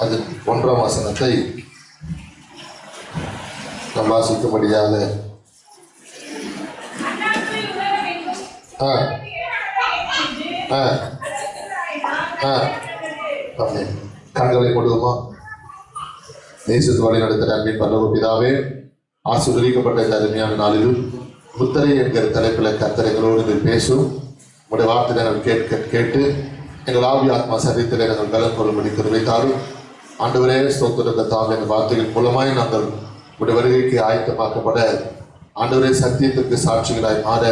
அது 1ஆம் வசனத்தை நாம் வாசிக்கும்படியாக கண்களை போடுவோமா? நேசத்து வழி நடத்த அன்பின் பரலோக பிதாவே, ஆசீர்வதிக்கப்பட்ட இந்த அருமையான நாளிலும் முத்திரை என்கிற தலைப்பில் கர்த்தரைகளோடு பேசும் உடைய வார்த்தை நாங்கள் கேட்டு எங்கள் ஆவி ஆத்மா சரீரத்தில் நாங்கள் பலம் கொள்ளும்படி கருவைத்தாலும் ஆண்டவரே ஸ்தோத்திர தாம் என்ற வார்த்தைகள் மூலமாய் நாங்கள் உடைய வருகைக்கு ஆயத்தமாக்கப்பட ஆண்டவரே சத்தியத்திற்கு சாட்சிகளாய் மாற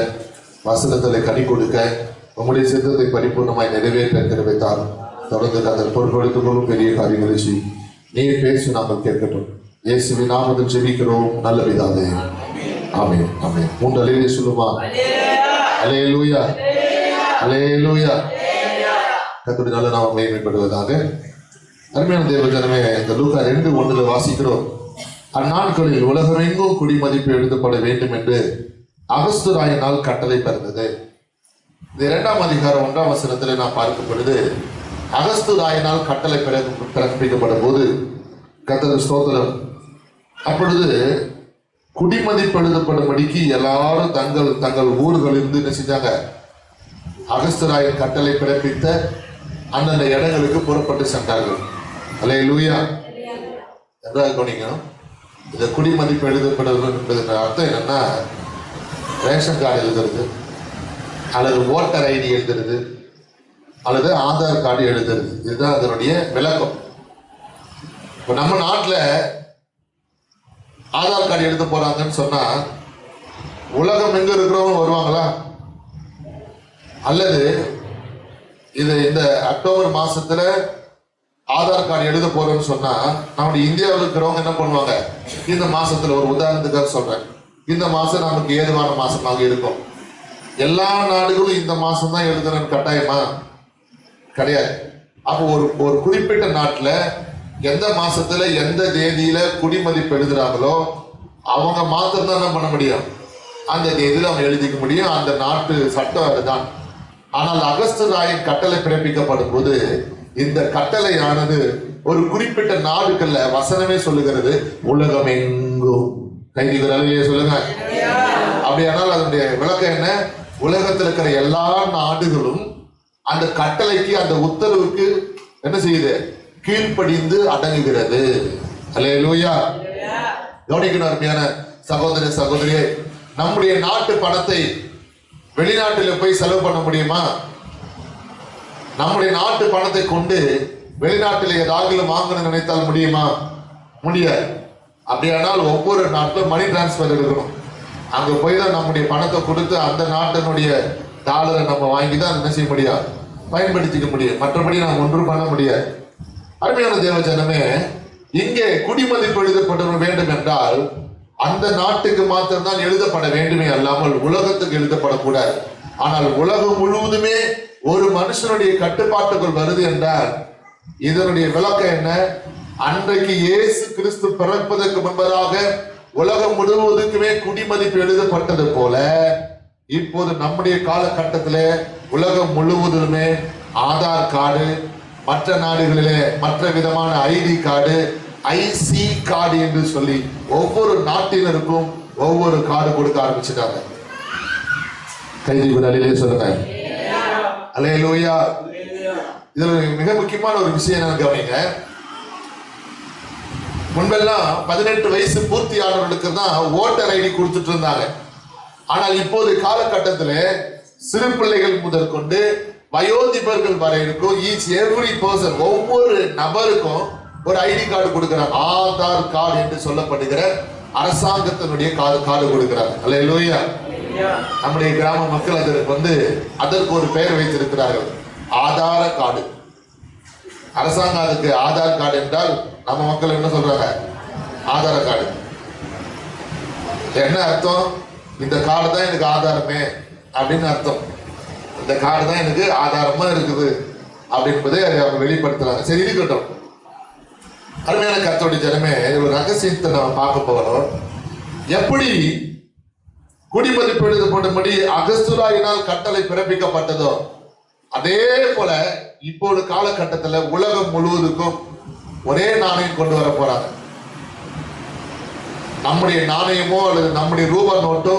வசனத்தில் கனி கொடுக்க உங்களுடைய சித்தத்தை பரிபூர்ணமாய் நிறைவேற்ற கருவைத்தாலும் தொடர்ந்து நாங்கள் பொருட்படுத்திக் கொள்ளும் பெரிய காரியங்களை செய்யும். நீர் பேசி நாங்கள் கேட்கட்டும். இயேசுவின் நாமத்தில் ஜெபிக்கிறோம் நல்ல பிதாவே, ஆமென் ஆமென். 3 அல்லேலூயா சொல்லுமா? அல்லேலூயா அல்லேலூயா. கர்த்தருடைய நல்ல நாமம் மகிமைப்படுவதாக. அருமையான தேவ ஜனமே, இந்த லூக்கா 2:1 வாசிக்கிறோம். அந்நாட்களில் உலகமெங்கும் குடிமதிப்பு எழுதப்பட வேண்டும் என்று அகஸ்துராயினால் கட்டளை பிறந்தது. இந்த 2ஆம் அதிகாரம் 1ஆம் வசனத்தில் நாம் பார்க்கும் பொழுது அகஸ்துராயினால் கட்டளை பிறப்பிக்கப்படும் போது கர்த்தர் ஸ்தோத்திரம், அப்பொழுது குடிமதிப்பு எழுதப்படும்படிக்கு எல்லாரும் தங்கள் ஊர்களிலிருந்து என்ன செஞ்சாங்க? அகஸ்துராயின் கட்டளை பிறப்பித்த அந்தந்த இடங்களுக்கு புறப்பட்டு சென்றார்கள். அல்லேலூயா. எதாவது கவனிக்கணும். இந்த குடிமதிப்பு எழுதப்படுவது என்பதன் அர்த்தம் என்னன்னா, ரேஷன் கார்டு எழுதுறது, அல்லது ஓட்டர் ஐடி எழுதுறது, அல்லது ஆதார் கார்டு எழுதுறது. இதுதான் அதனுடைய விளக்கம். இப்போ நம்ம நாட்டில் ஆதார் கார்டு எழுத போறாங்கன்னு சொன்னா உலகம் எங்க இருக்கிறவங்க வருவாங்களா? அல்லது இந்த அக்டோபர் மாசத்துல ஆதார் கார்டு எழுத போறோம்னு சொன்னா நம்முடைய இந்தியாவில் இருக்கிறவங்க என்ன பண்ணுவாங்க? இந்த மாசத்துல, ஒரு உதாரணத்துக்காக சொல்றேன், இந்த மாசம் நமக்கு ஏதுவான மாசமாக இருக்கும். எல்லா நாடுகளும் இந்த மாசம் தான் எழுதணும்னு கட்டாயமா கிடையாது. அப்போ ஒரு குறிப்பிட்ட நாட்டுல எந்த மாசத்துல எந்த தேதியில குடிமதிப்பு எழுதுறாங்களோ அவங்க மாத்திரம் தான் என்ன பண்ண முடியும்? அந்த தேதியில அவங்க எழுதிக்க முடியும். அந்த நாட்டு சட்டம் அதுதான். ஆனால் அகஸ்துராயின் கட்டளை பிறப்பிக்கப்படும் போது இந்த கட்டளையானது ஒரு குறிப்பிட்ட நாடுகள்ல, வசனமே சொல்லுகிறது, உலகம் எங்கும். கைதிகள் அலையிலே சொல்லுங்க. அப்படியானால் அதனுடைய விளக்கம் என்ன? உலகத்தில் இருக்கிற எல்லா நாடுகளும் அந்த கட்டளைக்கு, அந்த உத்தரவுக்கு என்ன செய்யுது? கீழ்ப்படிந்து அடங்குகிறது. அல்லேலூயா. கவனிக்கணும் அருமையான சகோதர சகோதரியே, நம்முடைய நாட்டு பணத்தை வெளிநாட்டில் போய் செலவு பண்ண முடியுமா? நம்முடைய நாட்டு பணத்தை கொண்டு வெளிநாட்டில் ஏதாவது வாங்கணும்னு நினைத்தால் முடியுமா? முடியாது. அப்படியானால் ஒவ்வொரு நாட்டிலும் மணி டிரான்ஸ்பர் இருக்கணும். அங்க போய் தான் நம்முடைய பணத்தை கொடுத்து அந்த நாட்டினுடைய டாலரை நம்ம வாங்கி தான் என்ன செய்ய முடியாது? பயன்படுத்திக்க முடியும். மற்றபடி நாம் ஒன்றும் பண்ண முடியாது. அருமையான தேவஜனமே, இங்கே குடிமதிப்பு எழுதப்பட வேண்டும் என்றால் அந்த நாட்டுக்கு மாத்திரம்தான் எழுதப்பட வேண்டுமே அல்லாமல் உலகத்துக்கு எழுதப்படக்கூடாது. ஆனால் உலகம் முழுவதுமே ஒரு மனுஷனுடைய கட்டுப்பாட்டுக்குள் வருது என்றால் இதனுடைய விளக்கம் என்ன? அன்றைக்கு இயேசு கிறிஸ்து பிறப்பதற்கு முன்பதாக உலகம் முழுவதுக்குமே குடிமதிப்பு எழுதப்பட்டது போல இப்போது நம்முடைய காலகட்டத்தில் உலகம் முழுவதுமே ஆதார் கார்டு, மற்ற நாடுகளிலே மற்ற விதமான ஐடி கார்டு, ஐசி கார்டு என்று சொல்லி ஒவ்வொரு நாட்டினருக்கும் ஒவ்வொரு கார்டு கொடுக்க ஆரம்பிச்சுட்டாங்க. கைதிகள் அலையிலே சொல்லுங்க. அல்லேலூயா. இதுல மிக முக்கியமான ஒரு விஷயம் என்னன்னு கவனிங்க. முன்பெல்லாம் 18 வயசு பூர்த்தியானவர்களுக்கு தான் ஓட்டர் ஐடி கொடுத்துட்டு இருந்தாங்க. ஆனால் இப்போது காலகட்டத்தில் சிறு பிள்ளைகள் முதல் கொண்டு வயோதிபர்கள் வரை இருக்கும், ஈச் எவ்ரி பர்சன், ஒவ்வொரு நபருக்கும் ஒரு ஐடி கார்டு கொடுக்கிறாங்க. ஆதார் கார்டு என்று சொல்லப்படுகிற அரசாங்கத்தினுடைய கார்டு கொடுக்கிறாங்க. அல்லேலூயா. நம்முடைய கிராம மக்கள் அதற்கு ஒரு பெயர் வைத்திருக்கிறார்கள், ஆதார கார்டு. அரசாங்கம் அதுக்கு ஆதார் கார்டு என்றால் நம்ம மக்கள் என்ன சொல்றாங்க? ஆதார கார்டு. என்ன அர்த்தம்? இந்த கார்டு தான் எனக்கு ஆதாரமே அப்படின்னு அர்த்தம். இந்த கார்டு தான் எனக்கு ஆதாரமா இருக்குது அப்படின்பதை அவங்க வெளிப்படுத்துறாங்க. சரி, இருக்கட்டும். அருமையான கர்த்தருடைய ஜனமே, ஒரு ரகசியத்தை நம்ம பார்க்க போறோம். எப்படி குடிமதிப்பு எழுதப்படும்படி அகஸ்துராயினால் கட்டளை பிறப்பிக்கப்பட்டதோ அதே போல இப்போது காலகட்டத்தில் உலகம் முழுவதுக்கும் ஒரே நாணயம் கொண்டு வர போறாங்க. நம்முடைய நாணயமோ அல்லது நம்முடைய ரூபா நோட்டோ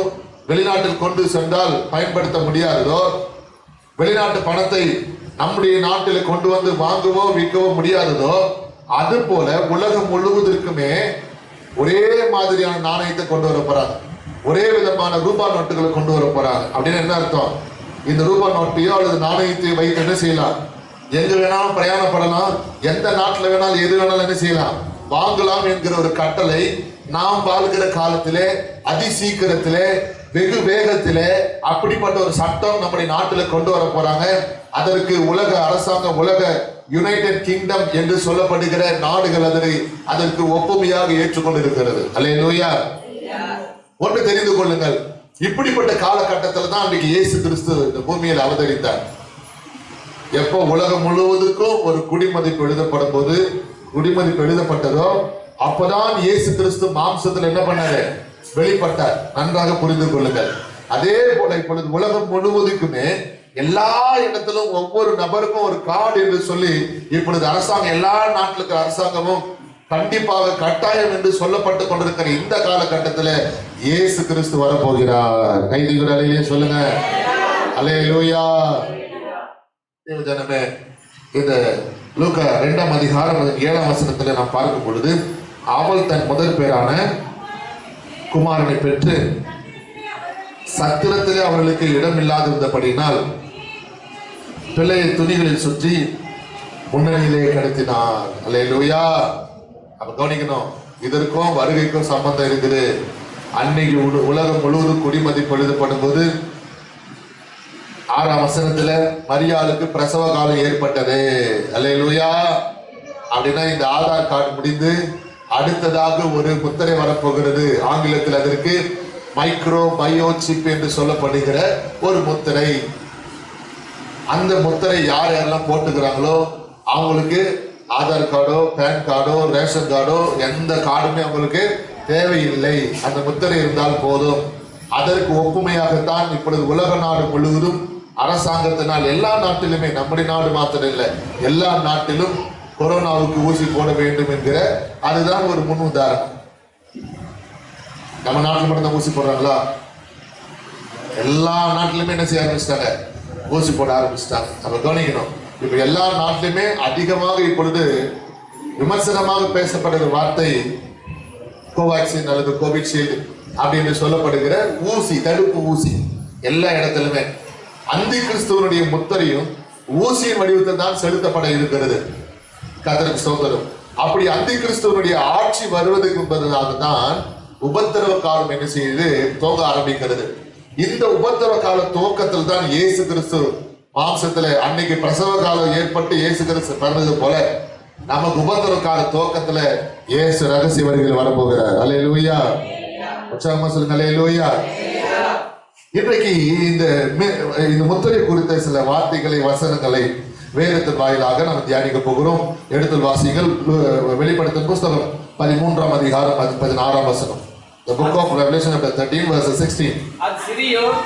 வெளிநாட்டில் கொண்டு சென்றால் பயன்படுத்த முடியாததோ, வெளிநாட்டு பணத்தை நம்முடைய நாட்டில் கொண்டு வந்து வாங்கவோ விற்கவோ முடியாததோ, அது போல உலகம் முழுவதற்குமே ஒரே மாதிரியான நாணயத்தை கொண்டு வர போறாங்க. ஒரே விதமான ரூபா நோட்டுகளை கொண்டு வர போறாங்க. அப்படின்னு என்ன அர்த்தம்? இந்த ரூபா நோட்டையோ அல்லது நாணயத்தையோ வைத்து என்ன செய்யலாம்? எங்க வேணாலும் பிரயாணப்படலாம், எந்த நாட்டில் வேணாலும் எது வேணாலும் என்ன செய்யலாம்? வாங்கலாம் என்கிற ஒரு கட்டளை நாம் வாழ்கிற காலத்திலே அதி சீக்கிரத்திலே வெகு வேகத்திலே அப்படிப்பட்ட ஒரு சட்டம் நம்முடைய நாட்டில் கொண்டு வர போறாங்க. அதற்கு உலக அரசாங்கம், உலக யுனைடெட் கிங்டம் என்று சொல்லப்படுகிற நாடுகள் அதற்கு ஒப்புமையாக ஏற்றுக்கொண்டிருக்கிறது. அல்லேலூயா. ஒன்று தெரிந்து கொள்ளுங்கள், இப்படிப்பட்ட காலகட்டத்தில் தான் அன்றைக்கு இயேசு கிறிஸ்து இந்த பூமியில் அவதரித்தார். எப்போ உலகம் முழுவதுக்கும் ஒரு குடிமதிப்பு எழுதப்படும் போது, குடிமதிப்பு எழுதப்பட்டதோ அப்பதான் இயேசு கிறிஸ்து மாம்சத்தில் என்ன பண்ணாரு? வெளிப்பட்டார். நன்றாக புரிந்து கொள்ளுங்கள். அதே போல இப்பொழுது உலகம் முழுவதுக்குமே எல்லா இடத்திலும் ஒவ்வொரு நபருக்கும் ஒரு கார்டு என்று சொல்லி இப்பொழுது அரசாங்கம், எல்லா நாட்டிலுக்கு அரசாங்கமும் கண்டிப்பாக கட்டாயம் என்று சொல்லப்பட்டு கொண்டிருக்கிற இந்த காலகட்டத்தில் இயேசு கிறிஸ்து வரப்போகிறார். கைதிகளே சொல்லுங்க அல்லேலூயா. ஜனமே, இந்த லூக்கா 2ஆம் அதிகாரம் 7ஆம் வசனத்தில் நாம் பார்க்கும் பொழுது, அவள் தன் முதல் பேரான குமாரனை பெற்று சத்திரத்திலே அவர்களுக்கு இடம் இல்லாதிருந்தபடியினால் பிள்ளையை துணிகளில் சுற்றி முன்னணியிலே கடத்தினார். அல்லேலூயா. அப்ப கவனிக்கணும், இதற்கும் வருகைக்கும் சம்பந்தம் இருக்குது. அன்னைக்கு உலகம் முழுவதும் குடிமதிப்பு எழுதப்படும் போது 6ஆம் வசனத்துல மரியாளுக்கு பிரசவ காலம் ஏற்பட்டது. அல்லேலூயா. அப்படின்னா இந்த ஆதார் கார்டு முடிந்து அடுத்ததாக ஒரு முத்திரை வரப்போகிறது. ஆங்கிலத்தில் அதற்கு மைக்ரோ பயோசிப் என்று சொல்லப்படுகிற ஒரு முத்திரை. அந்த முத்திரை யார் யாரெல்லாம் போட்டுக்கிறாங்களோ அவங்களுக்கு ஆதார் கார்டோ, பேன் கார்டோ, ரேஷன் கார்டோ எந்த கார்டுமே அவங்களுக்கு தேவையில்லை. அந்த முத்திரை இருந்தால் போதும். அதற்கு ஒப்புமையாகத்தான் இப்பொழுது உலக நாடு முழுவதும் அரசாங்கத்தினால் எல்லா நாட்டிலுமே, நம்முடைய நாடு மாத்திரம் இல்லை, எல்லா நாட்டிலும் கொரோனாவுக்கு ஊசி போட வேண்டும் என்கிற அதுதான் ஒரு முன் உதாரணம். நம்ம நாட்டில் மட்டும் ஊசி போடுறாங்களா? எல்லா நாட்டிலுமே என்ன செய்ய ஆரம்பிச்சிட்டாங்க? ஊசி போட ஆரம்பிச்சிட்டாங்க. நம்ம கவனிக்கணும், இப்ப எல்லா நாட்டிலுமே அதிகமாக இப்பொழுது விமர்சனமாக பேசப்படுகிற வார்த்தை கோவாக்சின் அல்லது கோவிஷீல்டு அப்படின்னு சொல்லப்படுகிற ஊசி, தடுப்பு ஊசி. எல்லா இடத்திலுமே அந்தி கிறிஸ்துவனுடைய முத்திரையும் ஊசியின் வடிவத்தில் தான் செலுத்தப்பட இருக்கிறது. கர்த்தருக்கு ஸ்தோத்திரம். அப்படி அந்தி கிறிஸ்துவனுடைய ஆட்சி வருவதற்கு என்பதனால தான் உபத்திரவ காலம் என்ன செய்யுது? துவங்க ஆரம்பிக்கிறது. இந்த உபத்திரவ கால துவக்கத்தில் தான் இயேசு கிறிஸ்து மாம்சத்துல அன்னைக்கு பிரசவ காலம் ஏற்பட்டு இயேசு கிறிஸ்து பிறந்தது போல நமக்கு உபத்திரவ கால துவக்கத்துல இயேசு ரகசிய வருகையில் வரப்போகிறார். அல்லேலூயா. உற்சாகமா சொல்லுங்க அல்லேலூயா. இன்றைக்கு இந்த முத்திரை குறித்த சில வார்த்தைகளை, வசனங்களை வேதத்தின் வாயிலாக நாம் தியானிக்க போகிறோம். எடுத்து வாசிகள். வெளிப்படுத்தும் புஸ்தகம் 13ஆம் அதிகாரம் 16ஆம் வசனம். The book of Revelation chapter 13 verse 16. அது சிறியோர்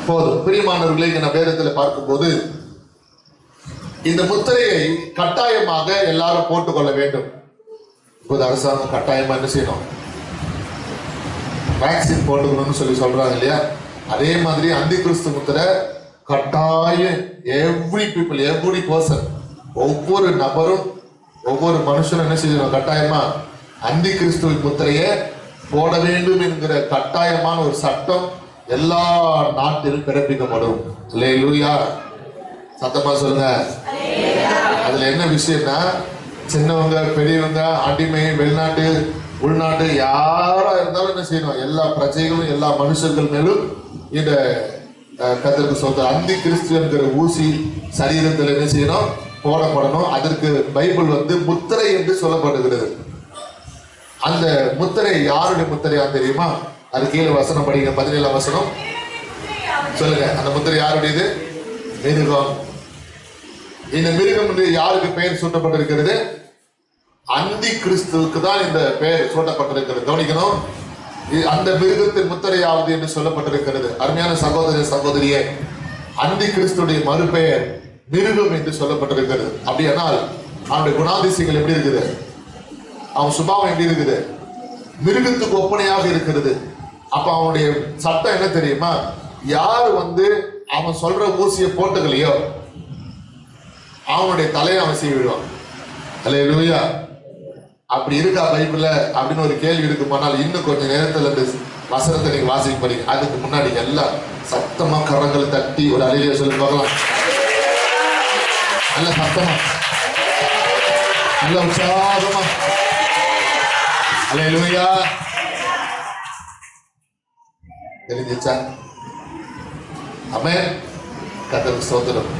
போதும். பிரியமானவர்களை, நான் வேதத்தில் பார்க்கும்போது இந்த முத்திரையை கட்டாயமாக எல்லாரும் போட்டுக்கொள்ள வேண்டும். இப்போது அரசாங்கம் கட்டாயமா என்ன செய்யணும்? வேக்சின் போட்டுக்கணும்னு சொல்றாங்க இல்லையா? அதே மாதிரி அந்தி கிறிஸ்து முத்திரை கட்டாயம் எவ்ரி பீப்புள், எவ்ரி பர்சன், ஒவ்வொரு நபரும், ஒவ்வொரு மனுஷனும் என்ன செய்யணும்? கட்டாயமா அந்தி கிறிஸ்துவின் முத்திரையை போட வேண்டும் என்கிற கட்டாயமான ஒரு சட்டம் எல்லா நாட்டிலும் பிறப்பிக்கப்படும். அல்லேலூயா. சத்தமா சொல்லுங்க. அதுல என்ன விஷயம்னா, சின்னவங்க, பெரியவங்க, அடிமை, வெளிநாட்டு, உள்நாட்டு, யாரா இருந்தாலும் என்ன செய்யணும்? எல்லா பிரஜைகளும், எல்லா மனுஷர்கள் மேலும் இந்த கர்த்தருக்கு சொந்த அந்தி கிறிஸ்து என்கிற ஊசி சரீரத்தில் என்ன செய்யணும்? போடப்படணும். அதற்கு பைபிள் முத்திரை என்று சொல்லப்படுகிறது. அந்த முத்திரை யாருடைய முத்திரையா தெரியுமா? அது கீழே வசனம் படிங்க. 17ஆம் வசனம் சொல்லுங்க. அந்த முத்திரை யாருடையது? மிருகம். இந்த மிருகம் என்று யாருக்கு பெயர் சூட்டப்பட்டிருக்கிறது? அந்தி கிறிஸ்துவுக்கு தான் இந்த பெயர் சூட்டப்பட்டிருக்கிறது. கவனிக்கணும், அந்த மிருகத்தின் முத்திரையாவது என்று சொல்லப்பட்டிருக்கிறது. அருமையான சகோதர சகோதரியே, அந்தி கிறிஸ்துடைய மறுபெயர் மிருகம் என்று சொல்லப்பட்டிருக்கிறது. அப்படியானால் அவனுடைய குணாதிசயங்கள் எப்படி இருக்குது? அவன் சுபாவம் எப்படி இருக்குது? மிருகத்துக்கு ஒப்பனையாக இருக்கிறது. அப்ப அவனுடைய சட்டம் என்ன தெரியுமா? யார் அவன் சொல்ற ஊசியை போட்டுக்கலையோ அவனுடைய தலையை அவன் செய்ய விடுவான். அல்லேலூயா. அப்படி இருக்கா பைபிள்ல அப்படின்னு ஒரு கேள்வி இருக்குமானால் இன்னும் கொஞ்ச நேரத்துல இந்த வசனத்தை நீங்க வாசிக்க போறீங்க. அதுக்கு முன்னாடி எல்லாம் சத்தமா கரங்கள் தட்டி ஒரு அலையில சொல்லி பார்க்கலாம். நல்ல சத்தமா, நல்ல உற்சாகமா. அல்லேலூயா. தெரிஞ்சிச்சா? ஆமென். கர்த்தருக்கு ஸ்தோத்திரம்.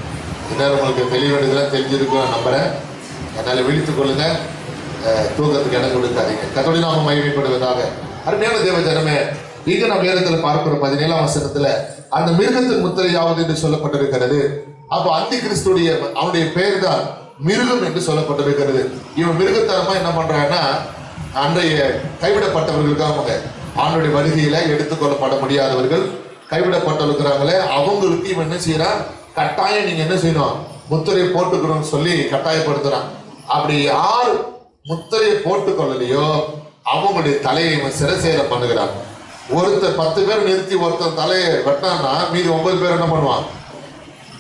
இன்னும் உங்களுக்கு தெளிவெடுக்கலாம் தெரிஞ்சிருக்கும் நம்புறேன். அதனால விழித்துக் கொள்ளுங்க, தூக்கத்துக்கு இடம் கொடுக்காதீங்க. கர்த்தருடைய நாமம் மகிமைப்படுவதாக. அருமையான தேவ ஜனமே, இங்க நம்ம வேதத்தில் பார்க்கிறோம் 17ஆம் வசனத்துல அந்த மிருகத்தின் முத்திரையாவது என்று சொல்லப்பட்டிருக்கிறது. அப்ப அந்தி கிறிஸ்துடைய அவனுடைய பெயர் தான் மிருகம் என்று சொல்லப்பட்டிருக்கிறது. இவன் மிருகத்தனமா என்ன பண்றான்னா, அன்றைய கைவிடப்பட்டவர்களுக்காக ஆண்டுடைய வருகையில எடுத்துக்கொள்ளப்பட முடியாதவர்கள் கைவிடப்பட்டிருக்கிறாங்களே, அவங்களுக்கு இவன் என்ன செய்யறான்? கட்டாயம் நீங்க என்ன செய்யணும்? முத்திரையை போட்டுக்கணும்னு சொல்லி கட்டாயப்படுத்துறான். அப்படி யார் முத்திரையை போட்டுக்கொள்ளலையோ அவங்களுடைய தலையை இவன் சிரசேதம் பண்ணுகிறான். ஒருத்தர் 10 பேர் நிறுத்தி ஒருத்தர் தலையை வெட்டான்னா மீதி 9 பேர் என்ன பண்ணுவான்?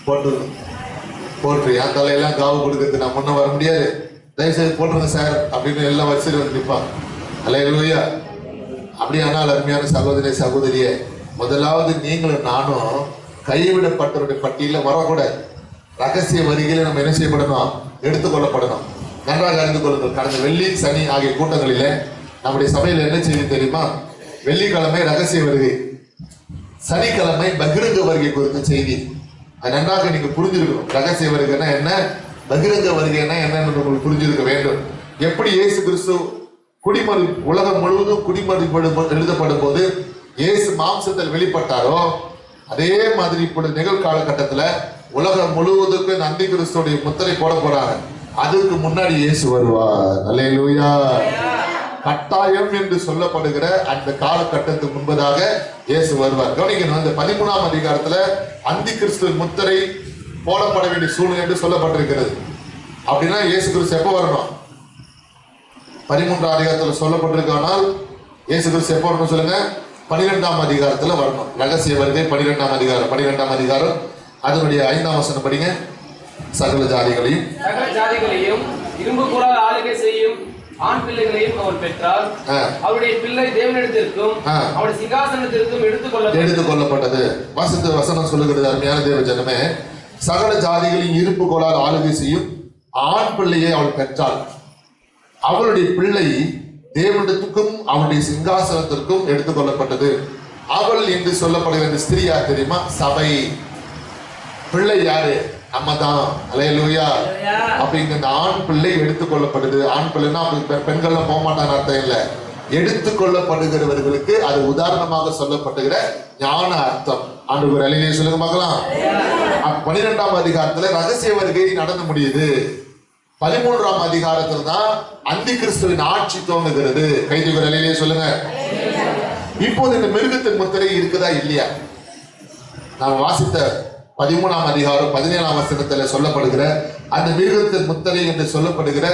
போட்டு என் தலையெல்லாம் காவு கொடுக்கறது நான் முன்ன வர முடியாது, தயவுசெய்து போட்டுருங்க சார் அப்படின்னு எல்லாம் வரிசையில் வந்து நிற்பான். அல்லேலூயா. அப்படியானால் அருமையான சகோதரி சகோதரியே, முதலாவது நீங்களும் நானும் கைவிடப்பட்டவருடைய பட்டியலில் வரக்கூடாது. ரகசிய வருகையில நம்ம என்ன செய்யப்படணும்? எடுத்துக்கொள்ளப்படணும். நன்றாக அறிந்து கொள்ளுங்கள். கடந்த வெள்ளி சனி ஆகிய கூட்டங்களிலே நம்முடைய சபையில் என்ன செய்தி தெரியுமா? வெள்ளிக்கிழமை ரகசிய வருகை, சனிக்கிழமை பகிரங்க வருகை குறித்த செய்தி. அது நன்றாக நீங்க புரிஞ்சிருக்கணும். ரகசிய வருகைன்னா என்ன, பகிரங்க வருகைன்னா என்னன்னு உங்களுக்கு புரிஞ்சிருக்க வேண்டும். எப்படி இயேசு கிறிஸ்து குடிமறி உலகம் முழுவதும் எழுதப்படும் போது இயேசு மாம்சத்தில் வெளிப்பட்டாரோ அதே மாதிரி இப்பொழுது நிகழ்காலகட்டத்துல உலகம் முழுவதுக்கு அந்தி கிறிஸ்துடைய முத்திரை போட போறாங்க. அதுக்கு முன்னாடி இயேசு வருவார். அல்லேலூயா. கட்டாயம் என்று சொல்லப்படுகிற அந்த காலகட்டத்துக்கு முன்பதாக இயேசு வருவார். கவனிக்கணும், இந்த 13ஆம் அதிகாரத்துல அந்தி கிறிஸ்துவின் முத்திரை போடப்பட வேண்டிய சூழ்நிலை என்று சொல்லப்பட்டிருக்கிறது. அப்படின்னா இயேசு கிறிஸ்து எப்போ வரணும்? 13ஆம் அதிகாரத்துல சொல்லப்பட்டிருக்கானால் இயேசு கிறிஸ்து எப்போ வரணும் சொல்லுங்க? 12ஆம் அதிகாரத்துல வரணும். ரகசிய வருகை 12ஆம் அதிகாரம். 12ஆம் அதிகாரம் அதனுடைய 5ஆம் வசனம் படிங்க. சகல ஜாதிகளையும் இரும்பு கூறால் ஆளுகை செய்யும் ஆண் பிள்ளைகளையும் அவர் பெற்றார். அவருடைய பிள்ளை தேவனிடத்திற்கும் அவருடைய சிங்காசனத்திற்கும் எடுத்துக்கொள்ளப்பட்டது. வசனம் சொல்லுகிறது. அருமையான தேவ ஜனமே, சகல ஜாதிகளையும் இரும்பு கோலால் ஆளுகை செய்யும் ஆண் பிள்ளையை அவள் பெற்றாள். அவளுடைய பிள்ளை தேவனிடத்துக்கும் அவருடைய சிங்காசனத்திற்கும் எடுத்துக்கொள்ளப்பட்டது. அவள் என்று சொல்லப்படுகிற ஸ்திரீ யார் தெரியுமா? சபை. பிள்ளை யாரு? நம்ம தான். அல்லேலூயா. அப்ப இங்க இந்த ஆண் பிள்ளை எடுத்துக்கொள்ளப்படுது. ஆண் பிள்ளைன்னா பெண்கள்லாம் போக மாட்டான்னு அர்த்தம் இல்லை. எடுத்துக்கொள்ளப்படுகிறவர்களுக்கு அது உதாரணமாக சொல்லப்படுகிற ஞான அர்த்தம். ஆண்டவர் அலையிலே சொல்லுங்க பார்க்கலாம். 12ஆம் அதிகாரத்துல ரகசிய வருகை நடந்து முடியுது. 13ஆம் அதிகாரத்துல தான் அந்தி கிறிஸ்துவின் ஆட்சி துவங்குகிறது. கைதுவர் அலையிலே சொல்லுங்க. இப்போது இந்த மிருகத்தின் முத்திரை இருக்குதா இல்லையா? நாம் வாசித்த 13ஆம் அதிகாரம் 17ஆம் வசனத்துல சொல்லப்படுகிற அந்த மிருகத்தின் முத்திரை என்று சொல்லப்படுகிற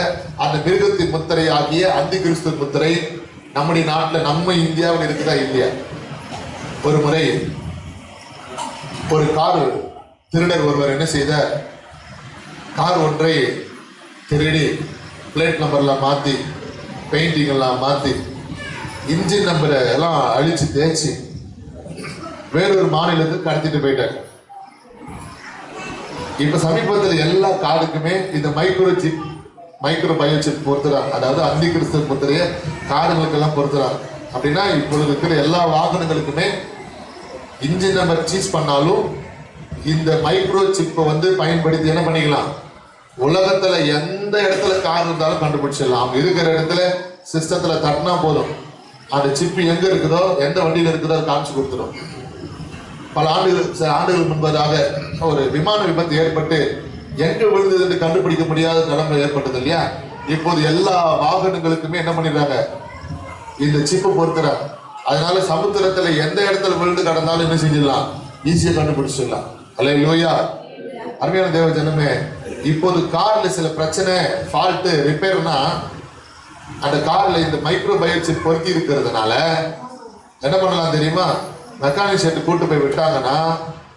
அந்த மிருகத்தின் முத்திரை ஆகிய அந்தி கிறிஸ்துவின் முத்திரை நம்முடைய நாட்டில் நம்ம இந்தியாவில் இருக்குதா இல்லையா? ஒரு முறை ஒரு கார் திருடர் ஒருவர் என்ன செய்த, கார் ஒன்றை திருடி பிளேட் நம்பர்லாம் மாற்றி பெயிண்டிங் எல்லாம் மாற்றி இன்ஜின் நம்பரை எல்லாம் அழிச்சு தேய்ச்சி வேறொரு மாநிலத்துக்கு கடத்திட்டு போயிட்டார். இப்ப சமீபத்தில் எல்லா காருக்குமே இந்த மைக்ரோ பயோசிப் பொறுத்துறாங்க. அதாவது அந்தி கிறிஸ்துவ முத்திரைய காருங்களுக்கெல்லாம் பொறுத்துறாங்க. அப்படின்னா இப்பொழுது இருக்கிற எல்லா வாகனங்களுக்குமே இன்ஜின் நம்பர் சீஸ் பண்ணாலும் இந்த மைக்ரோ சிப்பை பயன்படுத்தி என்ன பண்ணிக்கலாம்? உலகத்துல எந்த இடத்துல கார் இருந்தாலும் கண்டுபிடிச்சிடலாம். அவங்க இருக்கிற இடத்துல சிஸ்டத்துல தட்டினா போதும், அந்த சிப்பு எங்க இருக்குதோ எந்த வண்டியில இருக்குதோ காமிச்சு கொடுத்துடும். பல ஆண்டுகள் முன்பதாக ஒரு விமான விபத்து ஏற்பட்டு எங்க விழுந்தது என்று கண்டுபிடிக்க முடியாத நிலைமை ஏற்பட்டது இல்லையா? இப்போது எல்லா வாகனங்களுக்குமே என்ன பண்ணிடுறாங்க, இந்த சிப்பு பொறுத்துறாங்க. அதனால சமுத்திரத்துல எந்த இடத்துல விழுந்து கடந்தாலும் என்ன செஞ்சிடலாம், ஈஸியா கண்டுபிடிச்சிடலாம். அல்லேலூயா. அருமையான தேவ ஜனமே, இப்போது கார்ல சில பிரச்சனை, ஃபால்ட், ரிப்பேர்னா அந்த கார்ல இந்த மைக்ரோபயோ சிப் பொருத்தி இருக்கிறதுனால என்ன பண்ணலாம் தெரியுமா, மெக்கானிக் ஷெட் கூட்டு போய் விட்டாங்கன்னா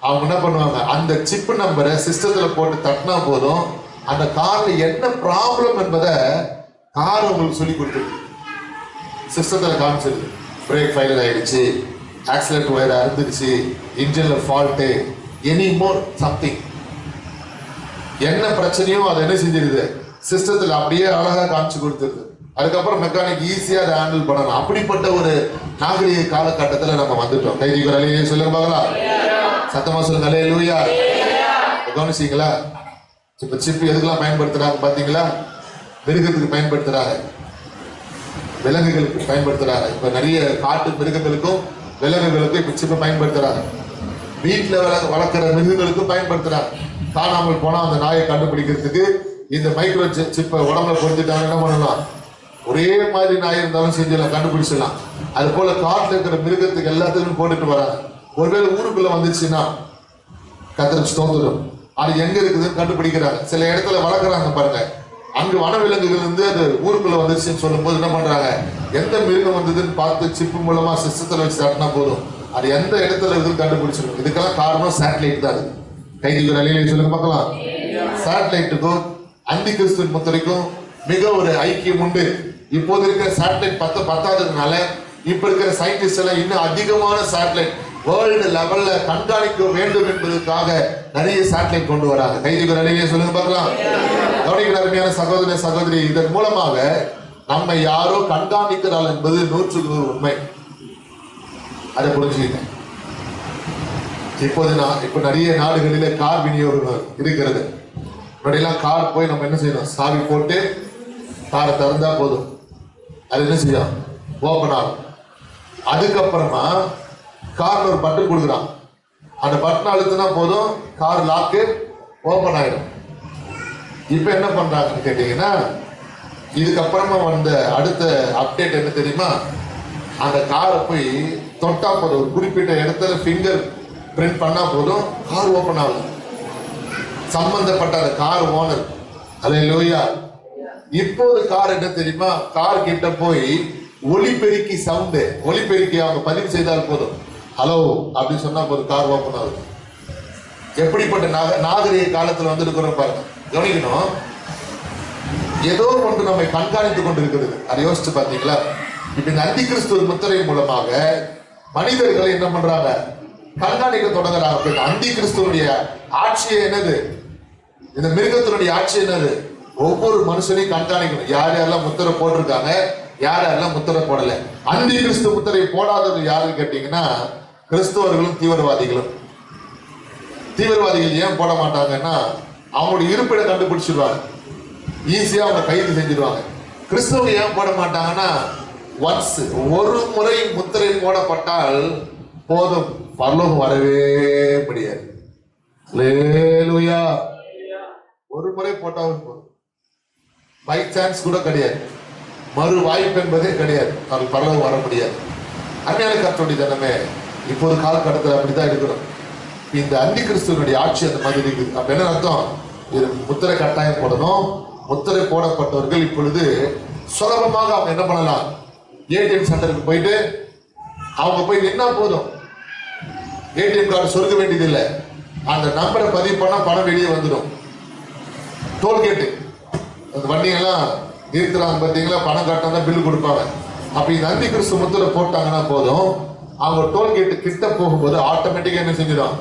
அவங்க என்ன பண்ணுவாங்க, அந்த சிப் நம்பரை சிஸ்டத்துல போட்டு தட்டினா போதும், அந்த கார்ல என்ன ப்ராப்ளம் என்பதை கார் உங்களுக்கு சொல்லி கொடுத்துருக்கு, சிஸ்டத்துல காமிச்சிருக்கு. பிரேக் ஃபெயிலியர் ஆயிடுச்சு, ஆக்சிலேட்டர் ஒயர் அறுந்துடுச்சு, இன்ஜின்ல ஃபால்ட்டு, எனி மோர் சம்திங், என்ன பிரச்சனையோ அதை என்ன செஞ்சிருது, சிஸ்டத்துல அப்படியே அழகா காமிச்சு கொடுத்துருது. அதுக்கப்புறம் மெக்கானிக் ஈஸியா அதை ஹேண்டில் பண்ணலாம். அப்படிப்பட்ட ஒரு நாகரிக காலகட்டத்துல நம்ம வந்துட்டோம். கைதிகள் அலையே சொல்லுங்க பார்க்கலாம், சத்தமா சொல்லுங்க அல்லேலூயா. கவனிச்சீங்களா? இப்ப சிப் எதுக்கெல்லாம் பயன்படுத்துறாங்க பாத்தீங்களா? மிருகத்துக்கு பயன்படுத்துறாங்க, விலங்குகளுக்கு பயன்படுத்துறாங்க. இப்ப நிறைய காட்டு மிருகங்களுக்கும் விலங்குகளுக்கும் இப்ப சிப்பை பயன்படுத்துறாங்க. வீட்டுல வளர்க்கிற மிருகங்களுக்கும் பயன்படுத்துறாங்க. காணாமல் போனா அந்த நாயை கண்டுபிடிக்கிறதுக்கு இந்த மைக்ரோ சிப்பை உடம்புல பொறுத்துட்டாங்க. என்ன பண்ணலாம், ஒரே மாதிரி நாய் இருந்தாலும் செஞ்சிடலாம், கண்டுபிடிச்சிடலாம். அது போல காட்டுல இருக்கிற மிருகத்துக்கு எல்லாத்துக்கும் போட்டுட்டு வராங்க. ஒருவேளை ஊருக்குள்ள வந்துச்சுன்னா கர்த்தருக்கு ஸ்தோத்திரம், அது எங்க இருக்குதுன்னு கண்டுபிடிக்கிறாங்க. சில இடத்துல வளர்க்குறாங்க பாருங்க, அங்கு வனவிலங்குகள் இருந்து அது ஊருக்குள்ள வந்துருச்சுன்னு சொல்லும் போது என்ன பண்றாங்க, எந்த மிருகம் வந்ததுன்னு பார்த்து சிப்பு மூலமா சிஸ்டத்துல வச்சு தட்டினா போதும், அது எந்த இடத்துல இருக்குன்னு கண்டுபிடிச்சிடும். இதுக்கெல்லாம் காரணம் சேட்டலைட் தான். இருக்கு கைதிகள் அலையிலே சொல்லுங்க பார்க்கலாம். சேட்டலைட்டுக்கும் அந்தி கிறிஸ்துவின் முத்திரைக்கும் மிக ஒரு ஐக்கியம் உண்டு. இப்போது இருக்கிற சேட்டலைட் பத்தாததுனால இப்ப இருக்கிற சயின்டிஸ்ட் எல்லாம் இன்னும் அதிகமான சேட்டலைட் வேர்ல்டு லெவல்ல கண்காணிக்க வேண்டும் என்பதற்காக நிறைய சேட்டலைட் கொண்டு வராங்க. கைதிகள் அலையிலே சொல்லுங்க பார்க்கலாம். கவனிக்கிற அருமையான சகோதர சகோதரி, இதன் மூலமாக நம்ம யாரோ கண்காணிக்கிறாள் என்பது 100% உண்மை. அதை புரிஞ்சுக்கிட்டேன். இப்ப நிறைய நாடுகளிலே கார் விநியோகம் இருக்கிறது. முன்னாடியெல்லாம் கார் போய் நம்ம என்ன செய்யணும், சாவி போட்டு காரை திறந்தா போதும், அது என்ன செய்யும், ஓபன் ஆகும். அதுக்கப்புறமா கார்ல ஒரு பட்டன் கொடுக்குறான், அந்த பட்டன் அழுத்தினா போதும் கார் லாக்கு ஓபன் ஆயிடும். இப்ப என்ன பண்றாங்கன்னு கேட்டீங்கன்னா, இதுக்கப்புறமா வந்த அடுத்த அப்டேட் என்ன தெரியுமா, அந்த காரை போய் தொட்டா போதும், ஒரு குறிப்பிட்ட இடத்துல ஃபிங்கர் பிரிண்ட் பண்ணா போதும் கார் ஓபன் ஆகும். சம்பந்தப்பட்ட அந்த கார் ஓனர், அல்லேலூயா. இப்போது கார் என்ன தெரியுமா, கார் கிட்ட போய் ஒலிபெருக்கி சவுண்டு, ஒலிபெருக்கி அவங்க பதிவு செய்தால் போதும், ஹலோ அப்படின்னு சொன்னா போதும் கார் ஓபன் ஆகுது. எப்படிப்பட்ட நாகரிக காலத்துல வந்துருக்கிறோம் பாருங்க. கவனிக்கணும், ஏதோ ஒன்று நம்மை கண்காணித்துக் கொண்டு இருக்கிறது. அதை யோசிச்சு பார்த்தீங்களா? இப்ப இந்த அந்தி கிறிஸ்துவ முத்திரை மூலமாக மனிதர்களை என்ன பண்றாங்க, கண்காணிக்க தொடங்குறாங்க. அந்தி கிறிஸ்துவனுடைய ஆட்சி என்னது, இந்த மிருகத்தினுடைய ஆட்சி என்னது, ஒவ்வொரு மனுஷனையும் கண்காணிக்கணும். யார் யாரெல்லாம் முத்திரை போட்டிருக்காங்க, யார் யாரெல்லாம் முத்திரை போடல. அந்தி கிறிஸ்து முத்திரை போடாதது யாருன்னு கேட்டீங்கன்னா, கிறிஸ்துவர்களும் தீவிரவாதிகளும். தீவிரவாதிகள் ஏன் போட மாட்டாங்கன்னா, அவங்களுடைய இருப்பிட கண்டுபிடிச்சிருவாங்க, ஈஸியா அவங்க கைது செஞ்சிருவாங்க. கிறிஸ்தவங்க ஏன் போட மாட்டாங்கன்னா, ஒன்ஸ் ஒரு முறை முத்திரை போடப்பட்டால் போதும், பரலோகம் வரவே முடியாது. அல்லேலூயா. ஒரு முறை போட்டாலும் போதும், பை சான்ஸ் கூட கிடையாது, மறு வாய்ப்பு என்பதே கிடையாது, அவர்கள் பரலோகம் வர முடியாது. அருமையான கர்த்தருடைய ஜனமே, இப்போது காலகட்டத்தில் அப்படித்தான் இருக்கிறோம். இந்த அந்தி கிறிஸ்துவனுடைய ஆட்சி அந்த மாதிரி இருக்குது. அப்ப என்ன அர்த்தம், இது முத்திரை கட்டாயம் போடணும். முத்திரை போடப்பட்டவர்கள் இப்பொழுது சுலபமாக அவங்க என்ன பண்ணலாம், ஏடிஎம் சென்டருக்கு போயிட்டு அவங்க போய் நின்னா போதும், ஏடிஎம் கார்டு சொருக வேண்டியது இல்லை, அந்த நம்பரை பதிவு பண்ணா பணம் வெளியே வந்துடும். டோல்கேட்டு அந்த வண்டியெல்லாம் நிறுத்துறாங்க பார்த்தீங்களா, பணம் கட்டினா பில்லு கொடுப்பாங்க. அப்ப இந்த அந்தி கிறிஸ்து முத்திரை போட்டாங்கன்னா போதும், அவங்க டோல்கேட்டு கிட்ட போகும்போது ஆட்டோமேட்டிக்கா என்ன செஞ்சிடும்,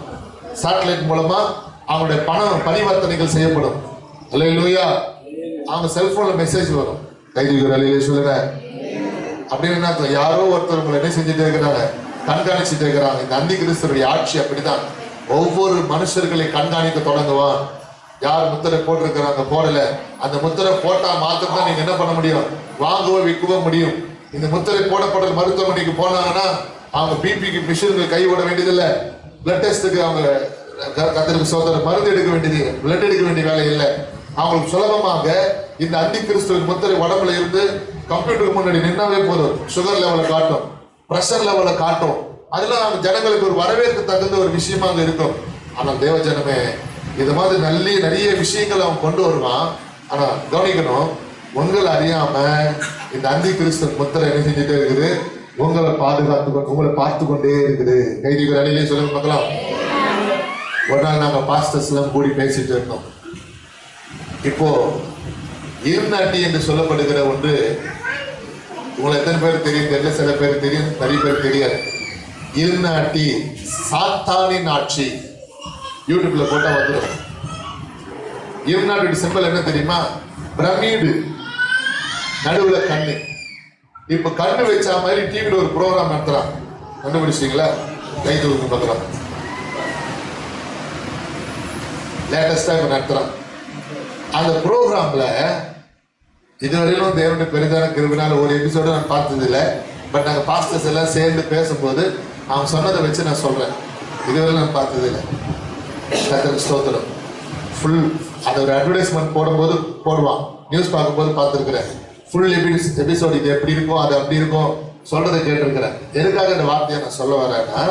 சேட்டலைட் மூலமா அவங்களுடைய பணம் பரிவர்த்தனைகள் செய்யப்படும். அல்லேலூயா. அவங்க செல்போன்ல மெசேஜ் வரும். கைதிகள் அலையிலே சொல்லுங்க. அப்படின்னு என்ன, யாரோ ஒருத்தர் உங்களை என்ன செஞ்சுட்டு இருக்கிறாங்க, கண்காணிச்சுட்டு இருக்கிறாங்க. இந்த அந்தி கிறிஸ்துவனுடைய ஆட்சி அப்படிதான். ஒவ்வொரு மனுஷர்களை கண்காணிக்க தொடங்குவான். யார் முத்திரை போட்டிருக்கிறாங்க, போடல, அந்த முத்திரை போட்டா மாத்திரம் தான் நீங்க என்ன பண்ண முடியும், வாங்கவோ விற்கவோ முடியும். இந்த முத்திரை போடப்பட்ட மருத்துவமனைக்கு போனாங்கன்னா அவங்க பிபிக்கு மிஷின்கள் கை விட வேண்டியதில்லை, பிளட் டெஸ்ட்டுக்கு அவங்க கர்த்தருக்கு சோதனை மருந்து எடுக்க வேண்டியது, பிளட் எடுக்க வேண்டிய வேலை இல்லை. அவங்களுக்கு சுலபமாக இந்த அந்தி கிறிஸ்துவின் முத்திரை உடம்புல இருந்து கம்ப்யூட்டருக்கு முன்னாடி நின்னாவே போதும், சுகர் லெவலை காட்டும், பிரஷர் லெவலை காட்டும். அதெல்லாம் ஜனங்களுக்கு ஒரு வரவேற்க தகுந்த ஒரு விஷயமாக இருக்கும். ஆனால் தேவ ஜனமே, இது மாதிரி நிறைய விஷயங்கள் அவன் கொண்டு வருவான். ஆனா கவனிக்கணும், உங்களை அறியாம இந்த அந்தி கிறிஸ்துவின் முத்திரை என்ன செஞ்சுட்டே இருக்குது, உங்களை உங்களை பார்த்து கொண்டே இருக்குது. கைதிகள் அணியிலே சொல்லுங்க பார்க்கலாம். ஒரு நாள் நாங்க பாஸ்டர்ஸ் எல்லாம் கூடி பேசிட்டு இருந்தோம். இப்போ இருநாட்டி என்று சொல்லப்படுகிற ஒன்று உங்களை எத்தனை பேர் தெரியும் தெரியல, சில பேர் தெரியும், நிறைய பேர் தெரியாது. இருநாட்டி சாத்தானின் ஆட்சி, யூடியூப்ல போட்டா வந்துடும். இருநாட்டோட சிம்பல் என்ன தெரியுமா? பிரமிடு, நடுவுல கண்ணு. இப்ப கண்ணு வச்ச மாதிரி டிவில ஒரு ப்ரோக்ராம் நடத்துறான், கண்டுபிடிச்சிங்களா? கை தூக்கு பார்க்கலாம். லேட்டஸ்டா இப்ப நடத்துறான். அந்த ப்ரோக்ராம்ல இதுவரையிலும் தேவனுடைய பெரிதான கிருபினால ஒரு எபிசோடு நான் பார்த்தது இல்லை. பட் நாங்கள் பாஸ்டர்ஸ் எல்லாம் சேர்ந்து பேசும்போது அவன் சொன்னதை வச்சு நான் சொல்றேன், இதுவரை நான் பார்த்தது இல்லை. கர்த்தருக்கு ஸ்தோத்திரம். ஃபுல் அதை ஒரு அட்வர்டைஸ்மெண்ட் போடும்போது போடுவான், நியூஸ் பார்க்கும்போது பார்த்துருக்கிறேன். ஃபுல் எபிசோடு இது எப்படி இருக்கும், அது அப்படி இருக்கும் சொல்றதை கேட்டிருக்கிறேன். எதுக்காக இந்த வார்த்தையை நான் சொல்ல வரேன்னா,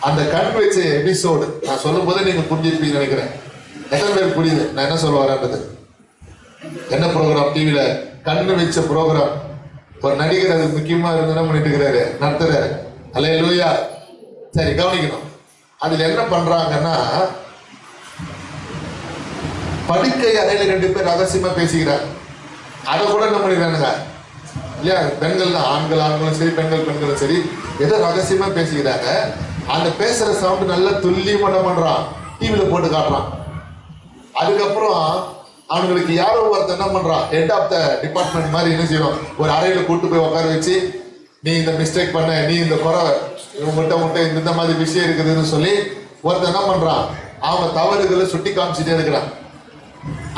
அந்த கண் வச்ச எபிசோடு நான் சொல்லும் போது நீங்க புரிஞ்சிருப்பீங்கன்னு நினைக்கிறேன். எத்தனை பேருக்கு புரியுது நான் என்ன சொல்ல வரேன்றது? என்ன ப்ரோக்ராம்? டிவியில கண்ணு வச்ச ப்ரோக்ராம். ஒரு நடிகர் அது முக்கியமா இருந்து என்ன பண்ணிட்டு இருக்கிறாரு, நடத்துறாரு. அல்லேலூயா. சரி, கவனிக்கணும். அதுல என்ன பண்றாங்கன்னா, படுக்கை அறையில 2 பேர் ரகசியமா பேசிக்கிறாங்க. அதை கூட என்ன பண்ணிடுறானுங்க இல்லையா? பெண்கள் தான், ஆண்களும் சரி, பெண்களும் சரி, ஏதோ ரகசியமா பேசிக்கிறாங்க. அந்த பேசுற சவுண்ட் நல்லா துல்லியமா என்ன பண்றான், டிவியில போட்டு காட்டுறான். அதுக்கப்புறம் அவங்களுக்கு யாரோ ஒருத்தர் என்ன பண்றான், ஹெட் ஆஃப் த டிபார்ட்மெண்ட் மாதிரி என்ன செய்வோம், ஒரு அறையில கூட்டு போய் உட்கார வச்சு, நீ இந்த மிஸ்டேக் பண்ண, நீ இந்த குறை, உங்கள்கிட்ட இந்த மாதிரி விஷயம் இருக்குதுன்னு சொல்லி ஒருத்தர் என்ன பண்றான், அவங்க தவறுகளை சுட்டி காமிச்சுட்டே இருக்கிறான்.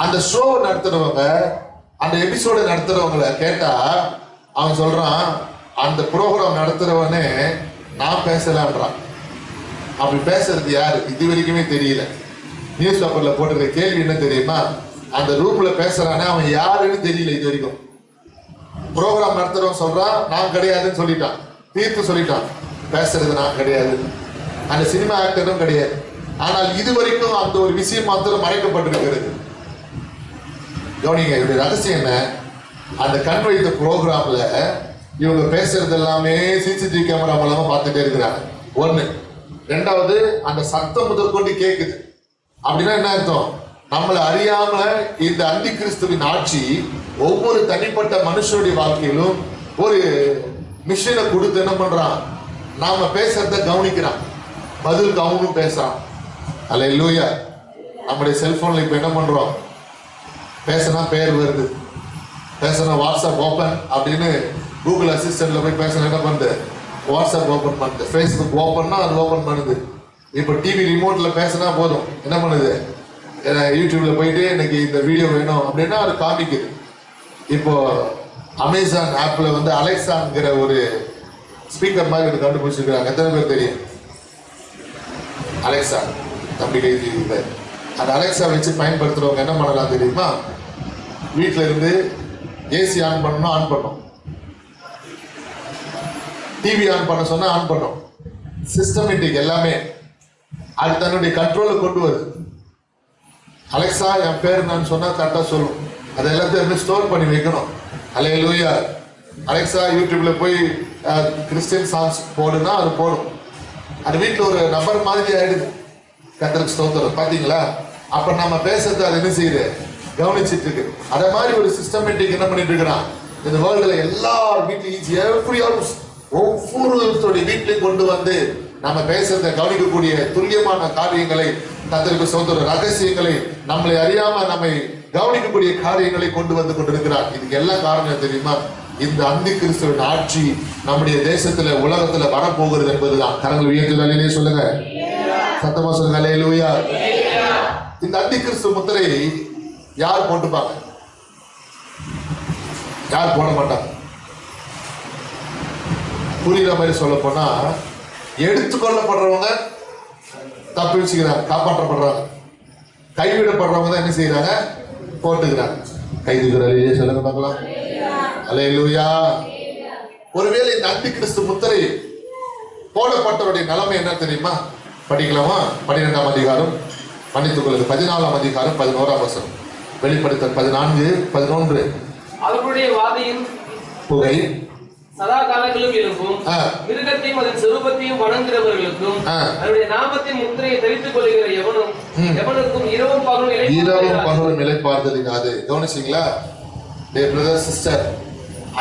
அந்த ஷோ நடத்துறவங்க, அந்த எபிசோட நடத்துறவங்களை கேட்டா அவன் சொல்றான், அந்த ப்ரோக்ராம் நடத்துறவனே நான் பேசலான்றான். அப்படி பேசுறது யாரு இது வரைக்குமே தெரியல. நியூஸ் பேப்பர்ல போட்டிருக்க கேள்வி என்ன தெரியுமா, அந்த ரூம்ல பேசுறானே அவன் யாருன்னு தெரியல இது வரைக்கும். ப்ரோக்ராம் நடத்துறவன் சொல்றான் நான் கிடையாதுன்னு சொல்லிட்டான், தீர்த்து சொல்லிட்டான், பேசுறது நான் கிடையாது, அந்த சினிமா ஆக்டரும் கிடையாது. ஆனால் இது வரைக்கும் அந்த ஒரு விஷயம் மாத்திரம் மறைக்கப்பட்டிருக்கிறது. கவனிங்க, இவருடைய ரகசியம் என்ன? அந்த கண் வைத்த ப்ரோக்ராம்ல இவங்க பேசுறது எல்லாமே சிசிடிவி கேமரா மூலமா பார்த்துட்டே இருக்கிறாங்க. ஒண்ணு. ரெண்டாவது, அந்த சத்தம் முதற்கொண்டு கேட்குது. அப்படின்னா என்ன அர்த்தம்? நம்மளை அறியாம இந்த அந்தி கிறிஸ்துவின் ஆட்சி ஒவ்வொரு தனிப்பட்ட மனுஷனுடைய வாழ்க்கையிலும் ஒரு மிஷனை கொடுத்து என்ன பண்றான், நாம பேசுறத கவனிக்கிறான், பதிலுக்கு அவனும் பேசுறான். அல்லேலூயா. நம்முடைய செல்போன்ல இப்ப என்ன பண்றோம், பேசினா பேர் வருது, பேசினா வாட்ஸ்அப் ஓப்பன் அப்படின்னு கூகுள் அசிஸ்டன்ட்ல போய் பேசினா என்ன பண்ணுது, வாட்ஸ்அப் ஓப்பன் பண்ணுது, ஃபேஸ்புக் ஓப்பன்னா அது ஓப்பன் பண்ணுது. இப்போ டிவி ரிமோட்ல பேசினா போதும், என்ன பண்ணுது, யூடியூப்ல போயிட்டு எனக்கு இந்த வீடியோ வேணும் அப்படின்னா அது காமிக்குது. இப்போ அமேசான் ஆப்ல வந்து அலெக்சாங்கிற ஒரு ஸ்பீக்கர் மாதிரி கண்டுபிடிச்சிருக்கிறாங்க. எத்தனை பேர் தெரியும்? அலெக்சா தம்பி கைதி. அந்த அலெக்சா வச்சு பயன்படுத்துறவங்க என்ன பண்ணலாம் தெரியுமா, வீட்டில இருந்து ஏசி ஆன் பண்ணணும், ஆன் பண்ணும், டிவி ஆன் பண்ண சொன்னா ஆன் பண்ணும், சிஸ்டமேட்டிக் எல்லாமே அது தன்னுடைய கண்ட்ரோல கொண்டு வருது. அலெக்சா என் பேர் நான் சொன்னா கரெக்டா சொல்லும், அதை எல்லாத்தையும் ஸ்டோர் பண்ணி வைக்கணும். அல்லேலூயா. அலெக்சா யூடியூப்ல போய் கிறிஸ்டியன் சாங்ஸ் போடுனா அது போடும். அது வீட்டில் ஒரு நபர் மாதிரி ஆயிடுது. கர்த்தருக்கு ஸ்தோத்திரம். பாத்தீங்களா? அப்ப நம்ம பேசுறது அது என்ன செய்யுது, கவனிச்சிட்டு இருக்கு. அதே மாதிரி ஒரு சிஸ்டமேட்டிக் என்ன பண்ணிட்டு இருக்கிறான், இந்த வேர்ல்டுல எல்லார் வீட்லையும் ஒவ்வொருத்தருடைய வீட்லையும் கொண்டு வந்து நம்ம பேசுறத கவனிக்கக்கூடிய துல்லியமான காரியங்களை, கர்த்தருக்கு ஸ்தோத்திரம், ரகசியங்களை, நம்மளை அறியாம நம்மை கவனிக்கக்கூடிய காரியங்களை கொண்டு வந்து கொண்டிருக்கிறார். இதுக்கு எல்லாம் காரணம் தெரியுமா, இந்த அந்தி கிறிஸ்துவின் ஆட்சி நம்முடைய தேசத்துல உலகத்துல வரப்போகிறது என்பதுதான். கரங்கள் உயர்த்துதலே சொல்லுங்க, சத்தமா சொல்லுங்க அல்லேலூயா. இந்த அந்தி கிறிஸ்து முத்திரை யார் போட்டுப்பாங்க, யார் போட மாட்டாங்க? புரியுற மாதிரி சொல்ல போனா, எடுத்துக்கொள்ளப்படுறவங்க தப்பிச்சுக்கிறாங்க, காப்பாற்றப்படுறாங்க. கைவிடப்படுறவங்க தான் என்ன செய்யறாங்க, போட்டுக்கிறாங்க. கைதுகிறே சொல்லுங்க பார்க்கலாம். அல்லேலூயா. ஒருவேளை இந்த அந்தி கிறிஸ்து முத்திரை போடப்பட்டவருடைய நிலைமை என்ன தெரியுமா? படிக்கலாமா? 12ஆம் அதிகாரம், மன்னித்துக் கொள்ளுங்க, 14ஆம் அதிகாரம் 11ஆம் வசனம். வெளிப்படுத்தல் 14:11. அவர்களுடைய வாதையும் புகை சதா காலங்களும் எழுப்பும், மிருகத்தையும் அதன் சொரூபத்தையும் வணங்குகிறவர்களுக்கும் அவருடைய நாமத்தின் முத்திரையை தரித்துக் கொள்கிற எவனுக்கும் இரவும் பகலும் இளைப்பாறுதலினாது. கவனிச்சீங்களா? பிரதர் சிஸ்டர்,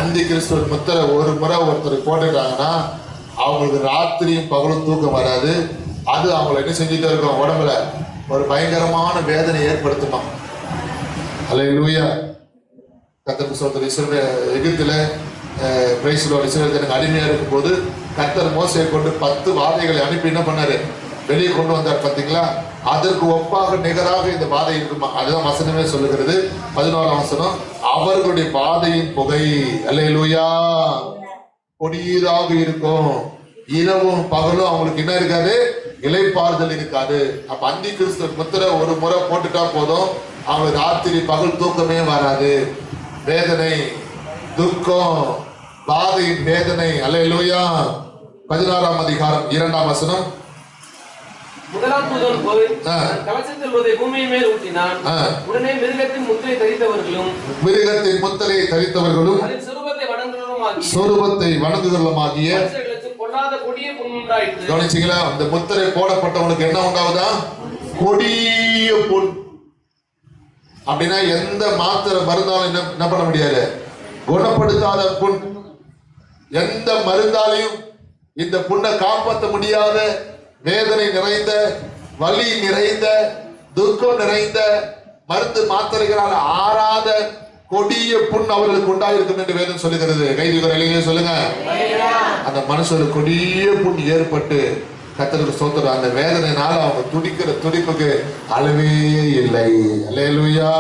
அந்தி கிறிஸ்துவ முத்திரை ஒரு முறை ஒருத்தர் போட்டுட்டாங்கன்னா அவங்களுக்கு ராத்திரியும் பகலும் தூக்கம் வராது. அது அவங்களை என்ன செஞ்சுட்டே இருக்கும், உடம்புல ஒரு பயங்கரமான வேதனை ஏற்படுத்துமா. அல்லேலூயா. கர்த்தருக்கு ஸ்தோத்திரம். எகிப்துல எனக்கு அடிமையா இருக்கும் போது கர்த்தர் மோசையை கொண்டு 10 வாதைகளை அனுப்பி என்ன பண்ணாரு, வெளியே கொண்டு வந்தார். பார்த்தீங்களா? அதற்கு ஒப்பாக நிகராக இந்த பாதை இருக்குமா. அதுதான் வசனமே சொல்லுகிறது. 11ஆம் வசனம், அவர்களுடைய பாதையின் புகை அல்லேலூயா கொடியதாக இருக்கும். இரவும் பகலும் அவங்களுக்கு என்ன இருக்காது, இளைப்பாறுதல் இருக்காது. அப்ப அந்தி கிறிஸ்து முத்திரை ஒரு முறை போட்டுட்டா போதும், அவங்களுக்கு ராத்திரி பகல் தூக்கமே வராது. வேதனை, துக்கம், பாதையின் வேதனை. அல்லேலூயா. 16ஆம் அதிகாரம் 2ஆம் வசனம். முதலாம் தூதன் போய் கலசத்தில் உள்ளதை பூமியின் மேல் ஊற்றினான். உடனே மிருகத்தின் முத்திரை தரித்தவர்களும் அதன் சொரூபத்தை வணங்குகிறவர்களுமாகிய பொல்லாத கொடிய புண் உண்டாயிற்று. கவனிச்சீங்களா? அந்த முத்திரை போடப்பட்டவனுக்கு என்ன உண்டாவதா? கொடிய புண். அப்படின்னா எந்த மாத்திரை மருந்தாலும் என்ன பண்ண முடியாது, குணப்படுத்தாத புண். எந்த மருந்தாலையும் இந்த புண்ணை காப்பாற்ற முடியாத, வேதனை நிறைந்த, வலி நிறைந்த, துக்கம் நிறைந்த, மருந்து மாத்திரைகளால் ஆறாத கொடிய புண் அவர்களுக்கு உண்டாயிருக்கும் என்று வேதம் சொல்லுகிறது. கைதுகளை சொல்லுங்க. அந்த மனுஷருக்கு கொடிய புண் ஏற்பட்டு கர்த்தருக்கு ஸ்தோத்திரம், அந்த வேதனையினால அவங்க துடிக்கிற துடிப்புக்கு அளவே இல்லை. அல்லேலூயா.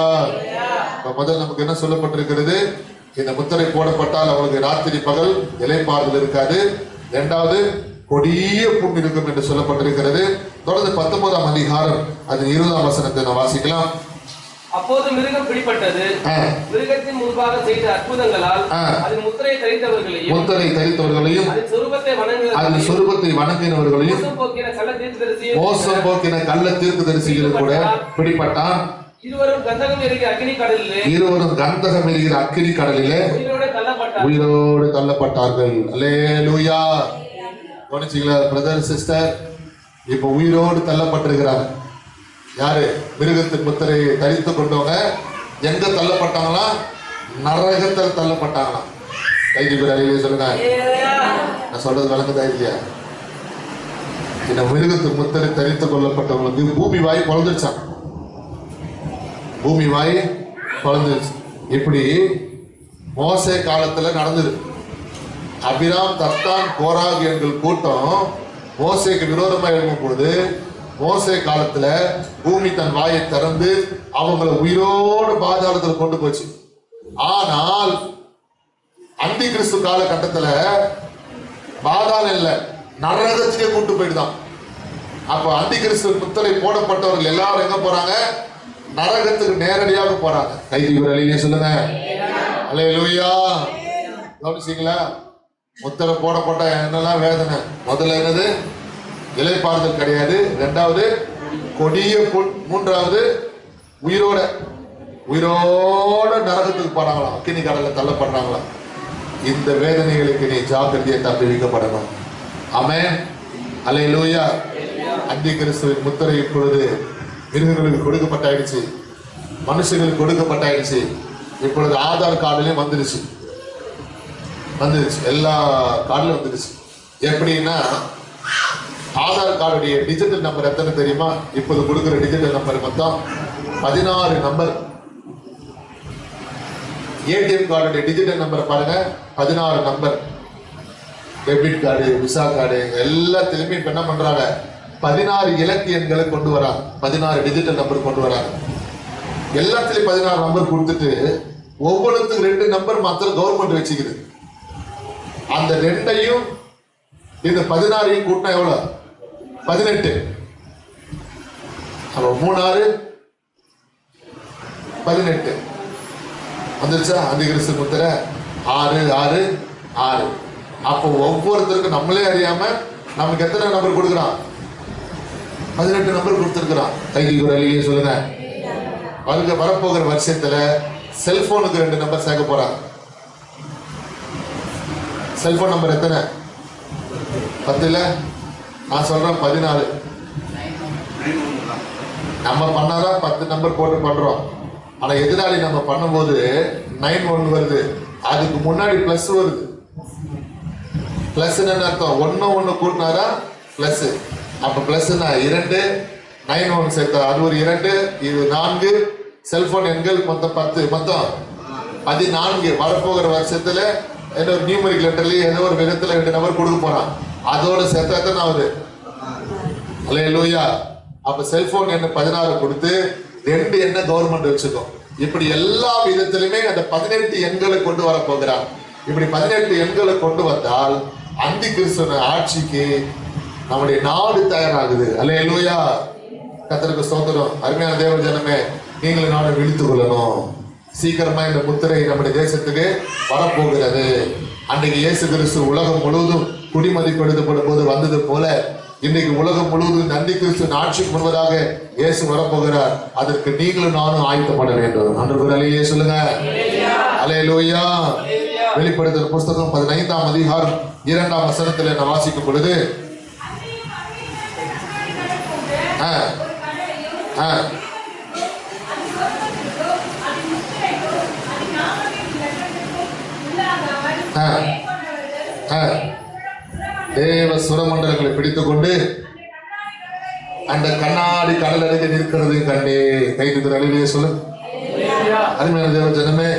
முதல் நமக்கு என்ன சொல்லப்பட்டிருக்கிறது, இந்த முத்திரை போடப்பட்டால் அவங்களுக்கு ராத்திரி பகல் இளைப்பாறுதல் இருக்காது. இரண்டாவது, கொடிய புண் இருக்கும் என்று சொல்லப்பட்டிருக்கிறது. தொடர்ந்து 19ஆம் அதிகாரம் அது 20ஆம் வசனத்தை நான் வாசிக்கலாம். அப்போது மிருகம் பிடிப்பட்டது. மிருகத்தின் முன்பாக செய்த அற்புதங்களால் அதன் முத்திரை தரித்தவர்களையும் அதன் சொரூபத்தை வணங்கினவர்களையும் மோசம் போக்கின கள்ள தீர்க்கதரிசிகளும் கூட பிடிப்பட்டான். இருவரும் கந்தகம் எரிகிற அக்கினி கடலிலே உயிரோடு தள்ளப்பட்டார்கள். அல்லேலூயா. கவனிச்சீங்களா பிரதர் சிஸ்டர்? இப்ப உயிரோடு தள்ளப்பட்டிருக்கிறாங்க. யாரு? மிருகத்தின் முத்திரையை தரித்து கொண்டவங்க. எங்க தள்ளப்பட்டாங்களா? நரகத்தில் தள்ளப்பட்டாங்களாம். கைது சொல்லுங்க. நான் சொல்றது விளங்குதா இல்லையா? இந்த மிருகத்தின் முத்திரை தரித்து கொள்ளப்பட்டவங்களுக்கு பூமி வாய் குழந்துருச்சான். பூமி வாய் குழந்துருச்சு. இப்படி மோசே காலத்துல நடந்தது. அபிராம், தத்தான், கோராக் எங்கள் கூட்டம் மோசேக்கு விரோதமா எழுப்பும் பொழுது மோசே காலத்துல பூமி தன் வாயை திறந்து அவங்களை உயிரோடு பாதாளத்துல கொண்டு போச்சு. ஆனால் அந்தி கிறிஸ்து காலகட்டத்துல பாதாளம் இல்ல, நரகத்துக்கே கூட்டு போயிட்டுதான். அப்ப அந்தி கிறிஸ்து முத்திரை போடப்பட்டவர்கள் எல்லாரும் எங்க போறாங்க? நரகத்துக்கு நேரடியாக போறாங்க. கைது சொல்லுங்க. அல்லேலூயா. கவனிச்சீங்களா? முத்திரை போடப்பட்ட என்னெல்லாம் வேதனை. முதல்ல என்னது? இளைப்பாறுதல் கிடையாது. இரண்டாவது கொடிய புண். மூன்றாவது உயிரோட நரகத்துக்கு போறாங்களாம், அக்கினி கடல்ல தள்ளப்படுறாங்களாம். இந்த வேதனைகளுக்கு நீ ஜாக்கிரதையை தப்பி வைக்கப்படணும். ஆமென். அல்லேலூயா. அந்தி கிறிஸ்துவின் முத்திரை இப்பொழுது மிருகங்களுக்கு கொடுக்கப்பட்டாயிடுச்சு, மனுஷங்களுக்கு கொடுக்கப்பட்டாயிடுச்சு. இப்பொழுது ஆதார் கார்டுலயும் வந்துடுச்சு. எல்லா கார்டுலயும் வந்துடுச்சு. எப்படின்னா ஆதார் கார்டுடைய டிஜிட்டல் நம்பர் எத்தனை தெரியுமா? இப்போது கொடுக்குற டிஜிட்டல் நம்பர் மொத்தம் 16 நம்பர். ஏடிஎம் கார்டுடைய டிஜிட்டல் நம்பர் பாருங்க, 16 number. Debit card, Visa card எல்லாத்திலுமே இப்ப என்ன பண்றாங்க? 16 இலக்கியங்களை கொண்டு வராங்க. 16 டிஜிட்டல் நம்பர் கொண்டு வராங்க. எல்லாத்திலையும் 16 நம்பர் கொடுத்துட்டு ஒவ்வொருத்துக்கு 2 நம்பர் மாத்திரம் கவர்மெண்ட் வச்சுக்குது. அந்த 2ஐயும் இந்த 16ஐயும் கூட்டினா எவ்வளவு? 18. அப்ப 3 6 18. வந்துருச்சா? அந்தி கிறிஸ்து முத்திரை 6 6 6. அப்போ ஒவ்வொருத்தருக்கும் நம்மளே அறியாம நமக்கு எத்தனை நம்பர் கொடுக்குறான்? 18 நம்பர் கொடுத்துருக்குறான். கைக்கு ஒரு அழியே சொல்லுங்க. வரப்போகிற வருஷத்துல செல்போனுக்கு 2 நம்பர் சேர்க்க போறாங்க. செல்போன் நம்பர் எத்தனை? 10 இல்ல, நான் சொல்றேன் 14. நம்ம பண்ணாதான் 10 நம்பர் போட்டு பண்றோம். ஆனா எதிராளி நம்ம பண்ணும்போது 91 வருது, அதுக்கு முன்னாடி பிளஸ் வருது. பிளஸ் என்ன அர்த்தம்? 1 கூட்டினாரா பிளஸ். அப்ப பிளஸ் 2 91 சேர்த்தா அது ஒரு 2, இது 4. செல்போன் எண்கள் மொத்தம் 10, மொத்தம் 14. வரப்போகிற வருஷத்துல ஏதோ ஒரு நியூமரிக் லெட்டர்லயே ஏதோ ஒரு விதத்துல 2 நம்பர் கொடுக்க போறான். அதோட சேர்த்தா எத்தனை ஆகுது? அல்லேலூயா. அப்ப செல்போன் எண்ண 16 கொடுத்து 2 எண்ண கவர்மெண்ட் வச்சுக்கோ. இப்படி எல்லா விதத்திலுமே அந்த 18 எண்களை கொண்டு வர போகிறார். இப்படி 18 எண்களை கொண்டு வந்தால் அந்தி கிறிஸ்துவ ஆட்சிக்கு நம்முடைய நாடு தயாராகுது. அல்லேலூயா. கர்த்தருக்கு ஸ்தோத்திரம். அருமையான தேவ ஜனமே, நீங்களும் நானும் விழித்துக் கொள்ளணும். சீக்கிரமா இந்த முத்திரை நம்முடைய தேசத்துக்கு வரப்போகிறது. அன்றைக்கு இயேசு கிறிஸ்து உலகம் முழுவதும் குடிமதிப்படுத்தப்படும் போது வந்தது போல இன்னைக்கு உலகம் முழுவதும் நந்தி கிறிஸ்து ஆட்சிக்கு முன்பதாக இயேசு வரப்போகிறார். அதற்கு நீங்களும் நானும் ஆயத்தப்பட வேண்டும். அன்று அலையே சொல்லுங்க. அல்லேலூயா. வெளிப்படுத்துகிற புஸ்தகம் 15ஆம் அதிகாரம் 2ஆம் வசனத்தில் என்ன வாசிக்கும் பொழுது தேவ சுரமண்டலங்களை பிடித்துக் கொண்டு அந்த கண்ணாடி கடல் அருகே நிற்கிறது கண்டே. கைது அழிலே சொல்லு. அருமையான தேவ ஜனமே,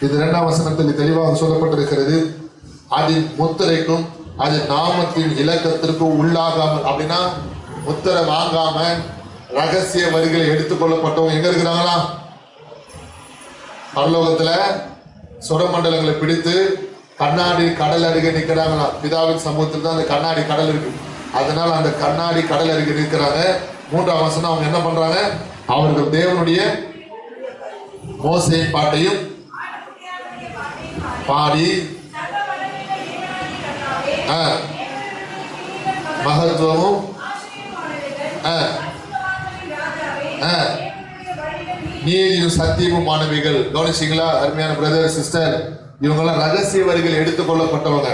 இது 2ஆம் வசனத்தில் தெளிவாக சொல்லப்பட்டிருக்கிறது. அதின் முத்திரைக்கும் அதன் நாமத்தின் இலக்கத்திற்கும் உள்ளாகாமல், அப்படின்னா முத்திரை வாங்காம ரகசிய வரிகளை எடுத்துக்கொள்ளப்பட்டவங்க எங்க இருக்கிறாங்களா? பரலோகத்துல சுரமண்டலங்களை பிடித்து கண்ணாடி கடல் அருகே நிற்கிறாங்களா? பிதாவின் சமூகத்தில் தான் அந்த கண்ணாடி கடல் இருக்கு. அதனால அந்த கண்ணாடி கடல் அருகே நிற்கிறாங்க. 3ஆம் வசனம் அவங்க என்ன பண்றாங்க? அவர்கள் தேவனுடைய மோசேயின் பாட்டையும் பாடி மகத்துவமும் நீதியும் சத்தியமும் மாணவிகள். கவனிச்சிங்களா அருமையான பிரதர் சிஸ்டர்? இவங்கெல்லாம் ரகசிய வரிகள் எடுத்துக்கொள்ளப்பட்டவங்க.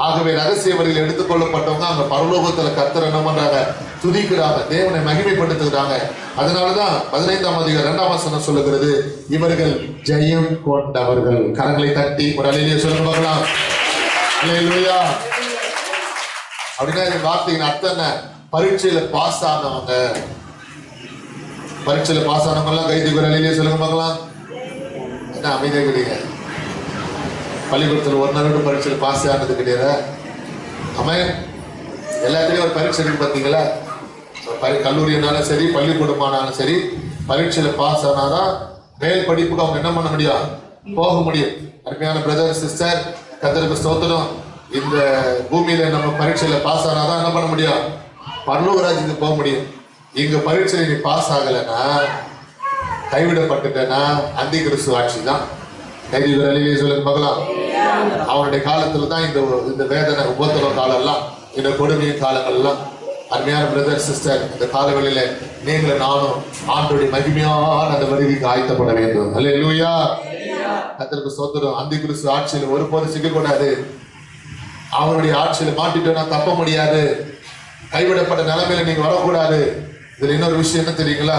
ஆகவே ரகசிய வரிகள் எடுத்துக்கொள்ளப்பட்டவங்க அங்க பரலோகத்துல கர்த்தர் என்ன பண்றாங்க? துதிக்கிறாங்க, தேவனை மகிமைப்படுத்துகிறாங்க. அதனாலதான் 15ஆம் அதிகாரம் 2ஆம் வசனம் சொல்லுகிறது, இவர்கள் ஜெயம் கொண்டவர்கள். கரங்களை தட்டி ஒரு அலையிலேயே சொல்லுங்க பார்க்கலாம். அல்லேலூயா. அப்படின்னா இந்த வார்த்தையின் அர்த்தம் என்ன? பரீட்சையில பாஸ் ஆனவங்க. பரீட்சையில பாஸ் ஆனவங்க எல்லாம் கைது ஒரு அலையிலேயே சொல்லுங்க பார்க்கலாம். என்ன அமைதியா கிடையாது? பள்ளிக்கூடத்தில் 1 நாள் பரீட்சையில் பாஸ் ஆனது கிடையாது. ஆமாம், எல்லாத்துலேயும் ஒரு பரீட்சை இருக்கு பார்த்தீங்களா? கல்லூரினாலும் சரி பள்ளிக்கூடமானாலும் சரி பரீட்சையில் பாஸ் ஆனாதான் மேல் படிப்புக்கு அவங்க என்ன பண்ண முடியும்? போக முடியும். அருமையான பிரதர் சிஸ்டர், கர்த்தருக்கு ஸ்தோத்திரம். இந்த பூமியில நம்ம பரீட்சையில் பாஸ் ஆனாதான் என்ன பண்ண முடியும்? பரலோக ராஜ்யத்துக்கு போக முடியும். இங்க பரீட்சையில் நீ பாஸ் ஆகலைன்னா, கைவிடப்பட்டுட்டேன்னா அந்தி கிறிஸ்து ஆட்சி தான். கைதி அழிலே சொல்லுங்க பார்க்கலாம். அவனுடைய காலத்துல தான் இந்த வேதனை உபத்திர காலம் எல்லாம், இந்த கொடுமையின் காலங்கள் எல்லாம். அருமையான பிரதர் சிஸ்டர், இந்த காலவெளியில நீங்களும் நானும் ஆண்டோடைய மகிமையான அந்த வருகைக்கு ஆயத்தப்பட வேண்டும். அல்லேலூயா. கர்த்தருக்கு ஸ்தோத்திரம். அந்தி கிறிஸ்து ஆட்சியில் ஒருபோதும் சிக்கக்கூடாது. அவனுடைய ஆட்சியில மாட்டிட்டோம்னா தப்ப முடியாது. கைவிடப்பட்ட நிலைமையில நீங்க வரக்கூடாது. இதுல இன்னொரு விஷயம் என்ன தெரியுங்களா?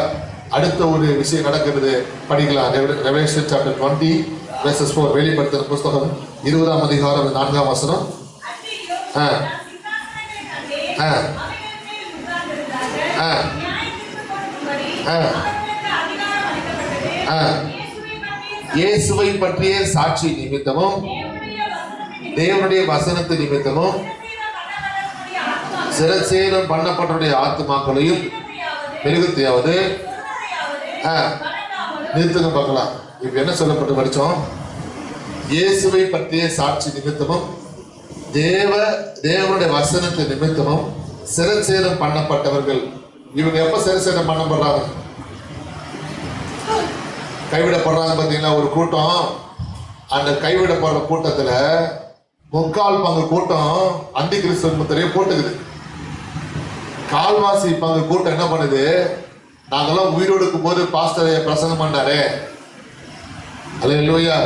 அடுத்த ஒரு விஷயம் நடக்கிறது, படிக்கலாம். Revelation chapter 20 verses 4. வெளிப்படுத்துகிற புஸ்தகம் 20ஆம் அதிகாரம் 4ஆம் வசனம். இயேசுவை பற்றிய சாட்சி நிமித்தமும் தேவனுடைய வசனத்து நிமித்தமும் சிரச்சேதம் பண்ணப்பட்டவருடைய ஆத்துமாக்களையும் மிருகத்தையாவது நிறுத்தம் பார்க்கலாம். இப்ப என்ன சொல்லப்பட்டு படிச்சோம்? இயேசுவை பற்றிய சாட்சி நிமித்தமும் தேவனுடைய வசனத்து நிமித்தமும் சிரச்சேதம் பண்ணப்பட்டவர்கள். இவங்க எப்ப சிரச்சேதம் பண்ணப்படுறாங்க? கைவிடப்படுறாங்க. பார்த்தீங்களா? ஒரு கூட்டம் அந்த கைவிடப்படுற கூட்டத்துல 3/4 பங்கு கூட்டம் அந்தி கிறிஸ்துவ முத்திரையை போட்டுக்குது. 1/4 பங்கு கூட்டம் என்ன பண்ணுது, நாங்கெல்லாம் உயிரோடு இருக்கும் போது பாஸ்டர் பிரசங்கம் பண்ணாரு, அல்லேலூயா,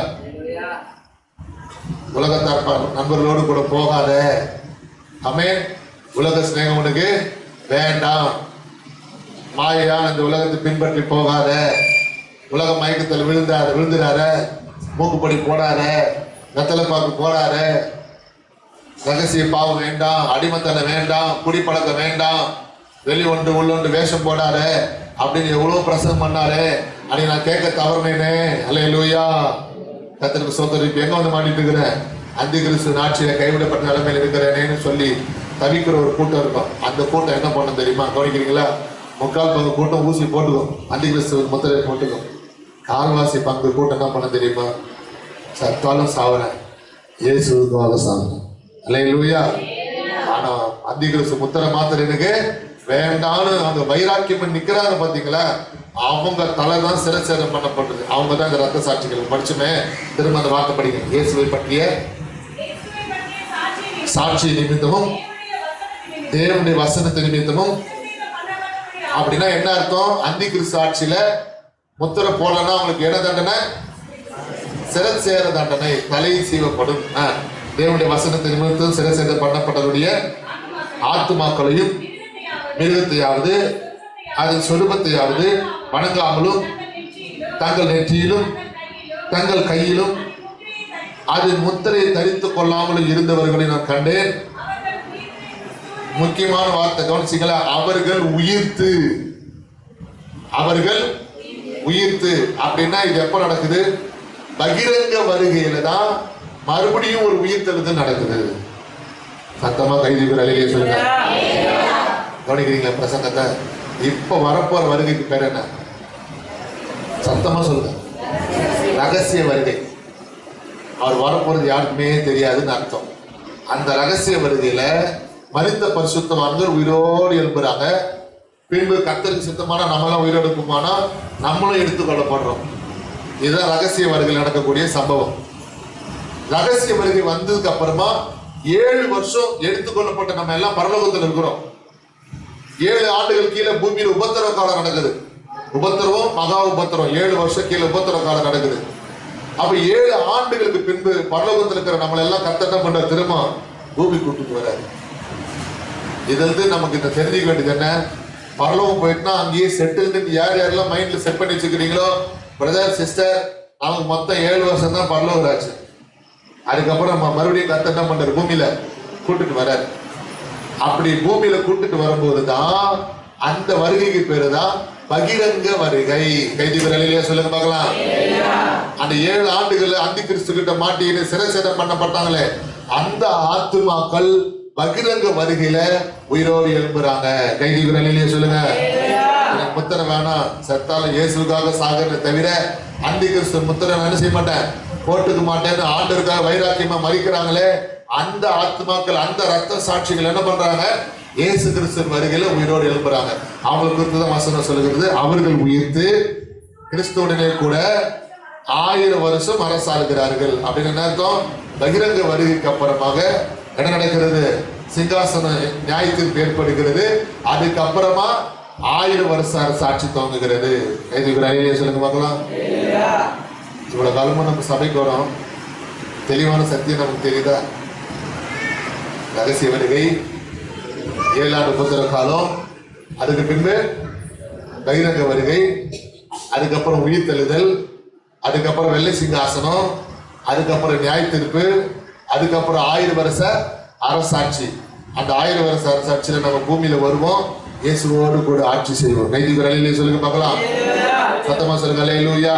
உலகத்தார் நண்பர்களோடு கூட போகாத, ஆமென், உலக சிநேகம் உனக்கு வேண்டாம், மாயான இந்த உலகத்தை பின்பற்றி போகாத, உலக மயக்கத்தில் விழுந்துறார, மூக்குப்படி போடாத, வெத்தலை பாக்கு போடாத, ரகசிய பாவம் வேண்டாம், அடிமத்தனை வேண்டாம், குடிப்பழக்கம் வேண்டாம், வெளி ஒன்று உள்ளொன்று வேஷம் போடாத அப்படின்னு எவ்வளவு பிரசங்கம் பண்ணாரு. அன்னைக்கு நான் கேட்க தவறுனேனே, அல்லேலூயா, கர்த்தருக்கு ஸ்தோத்திரம். இப்ப எங்க வந்து மாட்டிட்டு இருக்கிறேன், அந்தி கிறிஸ்து ஆட்சியில கைவிடப்பட்ட நிலைமையில் இருக்கிறேனேன்னு சொல்லி தவிக்கிற ஒரு கூட்டம் இருக்கும். அந்த கூட்டம் என்ன பண்ண தெரியுமா, கவனிக்கிறீங்களா? 3/4 பங்கு கூட்டம் ஊசி போட்டுக்கும், அந்தி கிறிஸ்து முத்திரையை போட்டுக்கும். 1/4 பங்கு கூட்டம் என்ன பண்ண தெரியுமா, சத்தாலும் சாவறேன், இயேசுக்காக சாவறேன், அல்லேலூயா. ஆனா அந்தி கிறிஸ்து முத்திரை மாத்திரை எனக்கு வேண்டான்னு அந்த வைராக்கியம் நிக்கிறாங்க பாத்தீங்களா, அவங்க தலைதான் சிரச்சேதம் பண்ணப்பட்டது. அவங்க தான் இந்த ரத்த சாட்சிகள் படிச்சுமே. திரும்ப அந்த வார்த்தை படிங்க, இயேசுவை பற்றிய சாட்சி நிமித்தமும் தேவனுடைய வசனத்து நிமித்தமும். அப்படின்னா என்ன அர்த்தம், அந்தி கிறிஸ்து ஆட்சியில முத்திரை போடலன்னா அவங்களுக்கு என்ன தண்டனை, சிரச்சேர தண்டனை, தலை சீவப்படும். தேவனுடைய வசனத்து நிமித்தம் சிரச்சேதம் பண்ணப்பட்டதுடைய ஆத்துமாக்களையும் மிருகத்தையாவது அதன் சொரூபத்தையாவது வணங்காமலும் தங்கள் நெற்றியிலும் தங்கள் கையிலும் அதன் முத்திரையை தரித்துக் கொள்ளாமலும் இருந்தவர்களை நான் கண்டேன். முக்கியமான வார்த்தை கவனிச்சிங்களா, அவர்கள் உயிர்த்து, அவர்கள் உயிர்த்து. அப்படின்னா இது எப்ப நடக்குது, பகிரங்க வருகையில தான் மறுபடியும் ஒரு உயிர்த்தெழுதல் நடக்குது. சத்தமா கைதிபர் அலையிலே சொல்லுங்க. கவனிக்கிறீங்களா பிரசங்கத்தை? இப்ப வரப்போற வருகைக்கு பேர் என்ன, சத்தமா சொல்லுங்க, ரகசிய வருகை. அவர் வரப்போறது யாருக்குமே தெரியாதுன்னு அர்த்தம். அந்த ரகசிய வருகையில மரித்த பரிசுத்தவான்கள் உயிரோடு எழுப்புறாங்க. பின்பு கர்த்தருக்கு சித்தமான நம்மளாம் உயிரோடு இருக்குமானா நம்மளும் எடுத்துக்கொள்ளப்படுறோம். இதுதான் ரகசிய வருகை நடக்கக்கூடிய சம்பவம். ரகசிய வருகை வந்ததுக்கு அப்புறமா 7 வருஷம் எடுத்துக்கொள்ளப்பட்ட நம்ம எல்லாம் பரலோகத்தில் இருக்கிறோம். 7 ஆண்டுகள் கீழே பூமியில் உபத்திரவ காலம் நடக்குது. உபத்திரவம், மகா உபத்திரவம், 7 வருஷம் கீழே உபத்திரவ காலம் நடக்குது. அப்ப 7 ஆண்டுகளுக்கு பின்பு பரலோகத்தில் இருக்கிற நம்மள எல்லாம் கர்த்தர் என்ன பண்ற, திரும்ப பூமி கூட்டிட்டு வராரு. இது நமக்கு இந்த தெரிஞ்சுக்க வேண்டியது என்ன, பரலோகம் போயிட்டுனா அங்கேயே செட்டில்டு. யார் யாரெல்லாம் மைண்ட்ல செட் பண்ணி வச்சுக்கிறீங்களோ பிரதர் சிஸ்டர், அவங்க மொத்தம் 7 வருஷம் தான் பரலோகம் ஆச்சு. அதுக்கப்புறம் நம்ம மறுபடியும் கர்த்தர் என்ன பண்றாரு, பூமியில கூட்டிட்டு வராரு. அப்படி பூமியில கூட்டிட்டு வரும்போது தான் அந்த வருகைக்கு பேரு தான் பகிரங்க வருகை. கைதிபர் சொல்லுங்க பார்க்கலாம். அந்த 7 ஆண்டுகள் அந்தி கிறிஸ்து கிட்ட மாட்டின்னு சிறைச்சேதம் பண்ணப்பட்டாங்களே, அந்த ஆத்துமாக்கள் பகிரங்க வருகையில உயிரோடு எழும்புறாங்க. கைதிபர் சொல்லுங்க. முத்திரை வேணாம், செத்தாலும் இயேசுக்காக சாகரனை தவிர அந்தி கிறிஸ்து முத்திரை என்ன செய்ய மாட்டேன், போட்டுக்க மாட்டேன்னு ஆண்டவருக்காக வைராக்கியமா மறிக்கிறாங்களே, அந்த ஆத்மாக்கள், அந்த ரத்த சாட்சிகள் என்ன பண்றாங்க, இயேசு கிறிஸ்து வருகையில உயிரோடு எழுப்புறாங்க. அவங்களுக்கு குறித்துதான் வசனம் சொல்லுகிறது, அவர்கள் உயிர்த்து கிறிஸ்துவுடனே கூட 1000 வருஷம் அரசாளுகிறார்கள். அப்படின்னு என்ன அர்த்தம், பகிரங்க வருகைக்கு அப்புறமாக என்ன நடக்கிறது, சிங்காசன நியாயத்திற்கு ஏற்படுகிறது. அதுக்கப்புறமா 1000 வருஷம் அரசாட்சி துவங்குகிறது. சொல்லுங்க பார்க்கலாம். இவ்வளவு காலமும் நம்ம சபைக்கு வரோம், தெளிவான சத்தியம் நமக்கு தெரியுதா? ரகசிய வருகை, 7 ஆண்டு உபத்திரவ காலம், அதுக்கு பின்பு பகிரங்க வருகை, அதுக்கப்புறம் உயிர்த்தெழுதல், அதுக்கப்புறம் வெள்ளை சிங்காசனம், அதுக்கப்புறம் நியாய தீர்ப்பு, அதுக்கப்புறம் 1000 வருஷ அரசாட்சி. அந்த 1000 வருஷ அரசாட்சியில நம்ம பூமியில வருவோம், இயேசுவோடு கூட ஆட்சி செய்வோம். கைதிபர் சொல்லுங்க பார்க்கலாம். சத்தமா சொல்லுங்க அல்லேலூயா.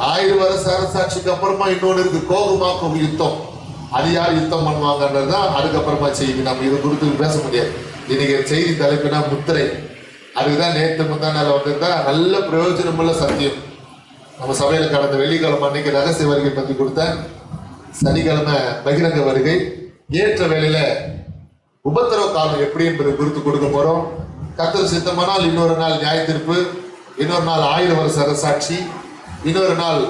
1000 வருஷ அரசாட்சிக்கு அப்புறமா இன்னொன்று இருக்கு, கோகுமாக்கும் யுத்தம். அது யார் யுத்தம் பண்ணுவாங்கன்றதுதான் அதுக்கப்புறமா செய்தி. நம்ம இதை குறித்து பேச முடியாது. இன்னைக்கு செய்தி தலைப்புனா முத்திரை. அதுக்குதான் நேற்று முந்தான வந்திருந்தா நல்ல பிரயோஜனமுள்ள சத்தியம். நம்ம சபையில கடந்த வெள்ளிக்கிழமை அன்னைக்கு ரகசிய வருகை பத்தி கொடுத்தேன். சனிக்கிழமை பகிரங்க வருகை. ஏற்ற வேளையில உபத்திரவ காலம் எப்படி என்பதை குறித்து கொடுக்க போறோம். கர்த்தர் சித்தமானால் இன்னொரு நாள் நியாய தீர்ப்பு, இன்னொரு நாள் 1000 வருஷ அரசாட்சி, இன்னொரு நாள்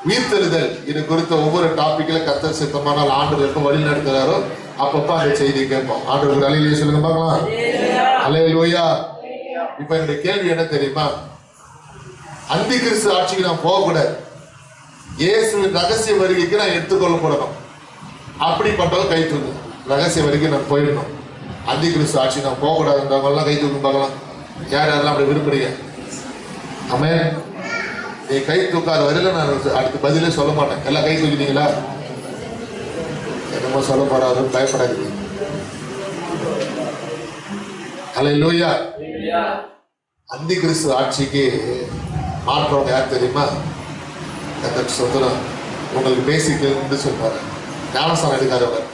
உயிர்த்தெழுதல் இது குறித்த ஒவ்வொரு டாபிக்ல கர்த்தர் சித்தமானால் ஆண்டவர் எப்ப வழி நடத்துறாரோ அப்பப்ப அந்த செய்தி கேட்போம். ஆண்டவர் அலையிலேயே சொல்லுங்க பார்க்கலாம். அல்லேலூயா. இப்ப என்னுடைய கேள்வி என்ன தெரியுமா? அந்தி கிறிஸ்து ஆட்சிக்கு நான் போகக்கூடாது, இயேசுவின் ரகசிய வருகைக்கு நான் எடுத்துக்கொள்ளப்படணும். அப்படிப்பட்டவங்க கை தூக்கு. ரகசிய வருகை நான் போயிடணும், அந்தி கிறிஸ்து ஆட்சி நான் போகக்கூடாதுன்றவங்க எல்லாம் கை தூக்கி பார்க்கலாம். யார் யாரெல்லாம் அப்படி விரும்புறீங்க? ஆமென். நீ கை தூக்காத வரையில நான் அடுத்த பதிலே சொல்ல மாட்டேன். எல்லாம் கை தூக்கிட்டீங்களா? என்னமோ சொல்ல போறாரு, பயப்படாதீங்க. அல்லேலூயா. அந்தி கிறிஸ்து ஆட்சிக்கு மாற்றவங்க யார் தெரியுமா? கர்த்தர் சொல்றோம், உங்களுக்கு பேசிக்கன்னு சொல்றாரு. ஞானஸ்தானம் எடுக்காதவர்.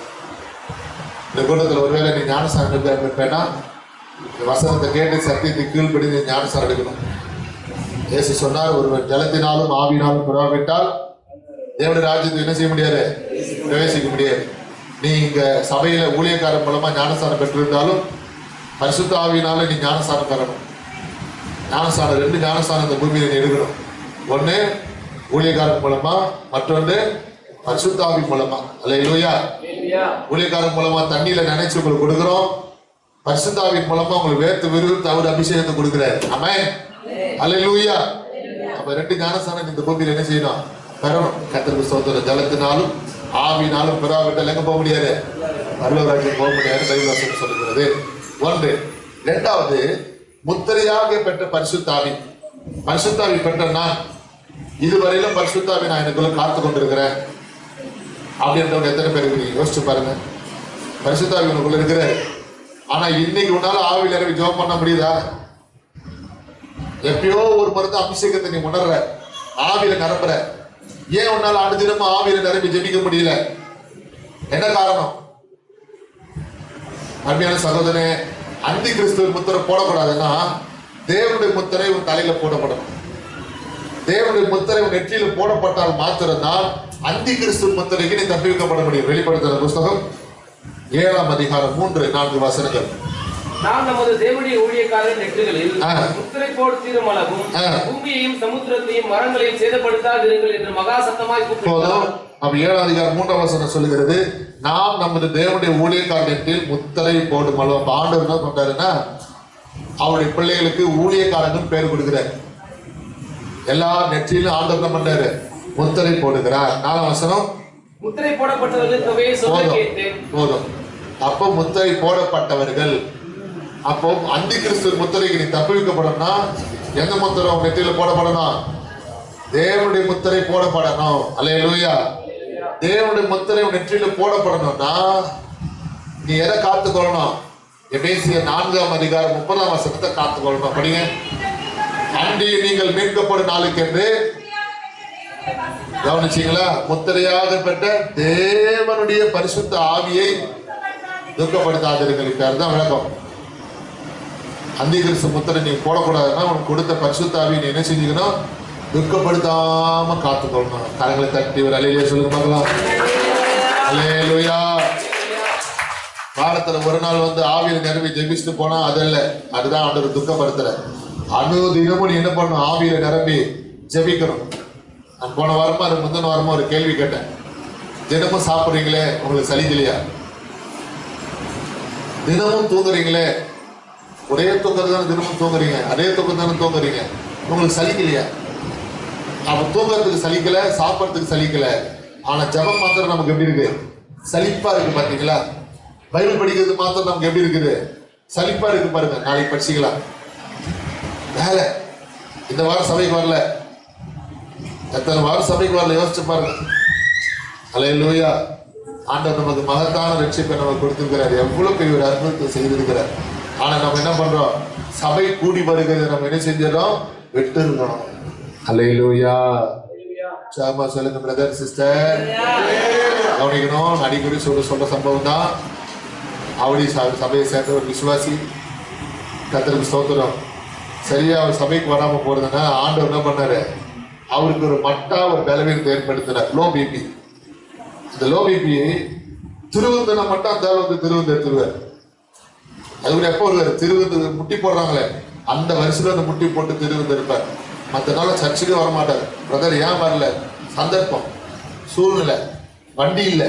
இந்த கூட்டத்தில் ஒருவேளை நீ ஞானஸ்தானம் எடுப்பேன்னா வசனத்தை கேட்டு சத்தியத்தை கீழ்படி நீ ஞானஸ்தானம் எடுக்கணும். இயேசு சொன்னார், ஒருவர் ஜலத்தினாலும் ஆவியினாலும் பிறவாவிட்டால் தேவனுடைய ராஜ்யத்தை என்ன செய்ய முடியாது? பிரவேசிக்க முடியாது. நீ இங்க சபையில ஊழியக்காரன் மூலமா ஞானஸ்தானம் பெற்றிருந்தாலும் பரிசுத்த ஆவியினால நீ ஞானஸ்தானம் பெறணும். ஞானஸ்தானம், 2 ஞானஸ்தானம் இந்த பூமியில நீ எடுக்கணும். ஒண்ணு ஊழியக்காரன் மூலமா, மற்றொன்று பரிசுத்த ஆவி மூலமா. அல்லேலூயா. ஊழியக்காரன் மூலமா தண்ணியில நினைச்சு உங்களுக்கு கொடுக்குறோம், பரிசுத்த ஆவியின் மூலமா உங்களுக்கு வேர்த்து விருது அவர் அபிஷேகத்தை கொடுக்குறாரு. ஆமென். அல்லேலூயா. அப்ப 2 ஞானஸ்தானம் இந்த பூமியில என்ன செய்யணும்? பெறணும். கர்த்தருக்கு ஸ்தோத்திரம். ஜலத்தினாலும் ஆவியினாலும் பிறவாவிட்டால் எங்க போக முடியாது? பரலோகத்துக்கு போக முடியாது. பைபிள் வசனம் சொல்லுகிறது. ஒன்று. 2வது, முத்திரையாக பெற்ற பரிசுத்தாவி. பரிசுத்தாவி பெற்ற நான் இதுவரையிலும் பரிசுத்தாவி நான் எனக்குள்ள காத்து கொண்டிருக்கிறேன் அப்படின்றவங்க எத்தனை பேர் இருக்கிறீங்க? யோசிச்சு பாருங்க. பரிசுத்தாவி உனக்குள்ள இருக்கிறாரு. ஆனா இன்னைக்கு உன்னால ஆவியில் இறங்கி ஜெபம் பண்ண முடியுதா? எப்பயோ ஒரு மருந்து அபிஷேகத்தை நீ உணர்ற, ஆவியில நிரப்புற. ஏன் உன்னால அனுதினமும் ஆவியில நிரம்பி ஜெபிக்க முடியல? என்ன காரணம்? அருமையான சகோதரனே, அந்தி கிறிஸ்துவின் முத்திரை போடக்கூடாதுன்னா தேவனுடைய முத்திரை உன் தலையில போடப்படணும். தேவனுடைய முத்திரை உன் நெற்றியில போடப்பட்டால் மாத்திரம்தான் அந்தி கிறிஸ்துவின் முத்திரைக்கு நீ தப்பிக்கப்பட முடியும். வெளிப்படுத்துற புஸ்தகம் 7ஆம் அதிகாரம் 3-4 வசனங்கள். நாம் நமது தேவனுடைய ஊழியக்காரர் நெற்றிகளில் முத்திரை போடுத்திரும் அளவும் பூமியையும் சமுத்திரத்தையும் மரங்களையும் சேதப்படுத்தாதிருங்கள் என்று மகா சத்தமாய் கூப்பிட்டோம். அப்ப 7ஆம் அதிகாரம் 3ஆம் வசனம் சொல்லுகிறது, நாம் நமது தேவனுடைய ஊழியக்காரர் நெற்றியில் முத்திரை போடும் அளவு. ஆண்டவர் என்ன பண்றாருன்னா அவருடைய பிள்ளைகளுக்கு ஊழியக்காரர்கள் பேர் கொடுக்கிறார். எல்லா நெற்றியிலும் ஆண்டவர் என்ன பண்றாரு? முத்திரை போடுகிறார். 4ஆம் வசனம், முத்திரை போடப்பட்டவர்கள் தொகையை சொல்ல கேட்டேன். போதும். அப்போ முத்திரை போடப்பட்டவர்கள். அப்போ அந்தி கிறிஸ்து முத்திரைக்கு நீ தப்புவிக்கப்படணும்னா எந்த முத்திரை உன் நெற்றியில போடப்படணும்? தேவனுடைய முத்திரை போடப்படணும். அல்லேலூயா. தேவனுடைய முத்திரை உன் நெற்றியில போடப்படணும்னா நீ எதை காத்துக்கொள்ளணும்? எபேசியர் 4ஆம் அதிகாரம் 30ஆம் வசனத்தை காத்துக்கொள்ளணும். படிங்க. அன்றி நீங்கள் மீட்கப்படும் நாளுக்கு என்று கவனிச்சீங்களா? முத்திரையாக பெற்ற தேவனுடைய பரிசுத்த ஆவியை துக்கப்படுத்தாதிருங்கள். தான் விளக்கம். அந்தி கிறிஸ்து முத்திரை நீ போடக்கூடாதுன்னா உனக்கு கொடுத்த பரிசுத்த ஆவியை நீ என்ன செஞ்சுக்கணும்? துக்கப்படுத்தாம காத்துக்கொள்ளணும். கரங்களை தட்டி ஒரு அலையிலே சொல்லுங்க பார்க்கலாம். அல்லேலூயா. வாரத்துல ஒரு நாள் வந்து ஆவியில் நிரம்பி ஜெபிச்சுட்டு போனா அதல்ல, அதுதான் ஆண்டவர் துக்கப்படுத்துற. அனுதினமும் நீ என்ன பண்ணணும்? ஆவியில நிரம்பி ஜெபிக்கணும். நான் போன வாரமா அது முந்தின வாரமா ஒரு கேள்வி கேட்டேன். தினமும் சாப்பிட்றீங்களே, உங்களுக்கு சலிக்கலையா? தினமும் தூங்குறீங்களே, ஒரே தூக்கத்தை தானே தினமும் தூங்குறீங்க, அதே தூக்கம் தானே தூங்குறீங்க, உங்களுக்கு சலிக்கலையா? அப்ப தூங்குறதுக்கு சலிக்கல, சாப்பிட்றதுக்கு சலிக்கல, ஆனா ஜபம் மாத்திரம் நமக்கு எப்படி இருக்கு? சலிப்பா இருக்கு. பாத்தீங்களா? பைபிள் படிக்கிறது மாத்திரம் நமக்கு எப்படி இருக்குது? சலிப்பா இருக்கு. பாருங்க, நாளைக்கு படிச்சுக்கலாம். வேலை இந்த வாரம் சபைக்கு வரல, எத்தனை வாரம் சபைக்கு வரல யோசிச்சு பாருங்க. அல்லேலூயா. ஆண்டவர் நமக்கு மகத்தான ரட்சிப்பை நமக்கு கொடுத்திருக்கிறார். எவ்வளவு பெரிய ஒரு அற்புதத்தை செய்திருக்கிறார். ஆனா நம்ம என்ன பண்றோம்? சபை கூடி வருகிறது நம்ம என்ன செஞ்சிடறோம்? விட்டு இருக்கணும். அல்லேலூயா. சாமா சொல்லுங்க பிரதர் சிஸ்டர். கவனிக்கணும். அடிக்கடி சொல்ற சம்பவம் தான். அவடி சபையை சேர்ந்த ஒரு விசுவாசி, கர்த்தருக்கு ஸ்தோத்திரம், சரியா அவர் சபைக்கு வராம போறதுன்னா ஆண்டவர் என்ன பண்ணாரு? அவருக்கு ஒரு மட்டா ஒரு பலவீனத்தை ஏற்படுத்தினார். Low BP. இந்த லோ பிபி திருவந்தனை மட்டும் அந்த வந்து திருவந்து எடுத்துருவார். அது கூட எப்போ வருவார்? திருவந்து முட்டி போடுறாங்களே அந்த வருஷத்துல அந்த முட்டி போட்டு திருவந்து இருப்பார். மற்ற நாள் சர்ச்சுக்கு வரமாட்டார். பிரதர் ஏன் வரல? சந்தர்ப்பம், சூழ்நிலை, வண்டி இல்லை,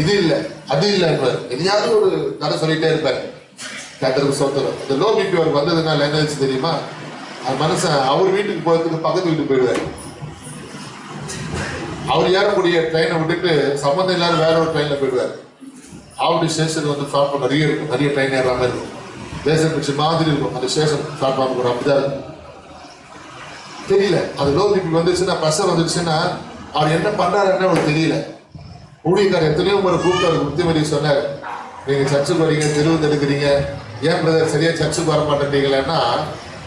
இது இல்லை, அது இல்லை என்பார். எதையாவது ஒரு கதை சொல்லிட்டே இருப்பார். கர்த்தருக்கு ஸ்தோத்திரம். இந்த லோ பிபி அவருக்கு வந்ததுனால என்ன ஆச்சு தெரியுமா? அந்த மனுஷன் அவர் வீட்டுக்கு போகிறதுக்கு பக்கத்து வீட்டுக்கு போயிடுவார். அவர் ஏறக்கூடிய ட்ரெயினை விட்டுட்டு சம்மந்தம் இல்லாத வேற ஒரு ட்ரெயினில் போயிடுவார். ஆவடி ஸ்டேஷன் வந்து பிளாட்ஃபார்ம் நிறைய இருக்கும், நிறைய ட்ரெயின் ஏற மாதிரி இருக்கும், தேசம் பிடிச்ச மாதிரி இருக்கும். அந்த ஸ்டேஷன் பிளாட்ஃபார்ம் கூட அப்படிதான் இருக்கும். தெரியல, அது லோ பிபி வந்துச்சுன்னா, ப்ரெஷர் வந்துச்சுன்னா அவர் என்ன பண்றாருன்னு அவருக்கு தெரியல. ஊழியக்காரர் எத்தனையோ முறை கூப்பிட்டு அவர் புத்திமதி சொன்னார். நீங்க சர்ச்சுக்கு வரீங்க, தெருவு எடுக்கிறீங்க, ஏன் பிரதர் சரியா சர்ச்சுக்கு வர மாட்டேன்றீங்களா?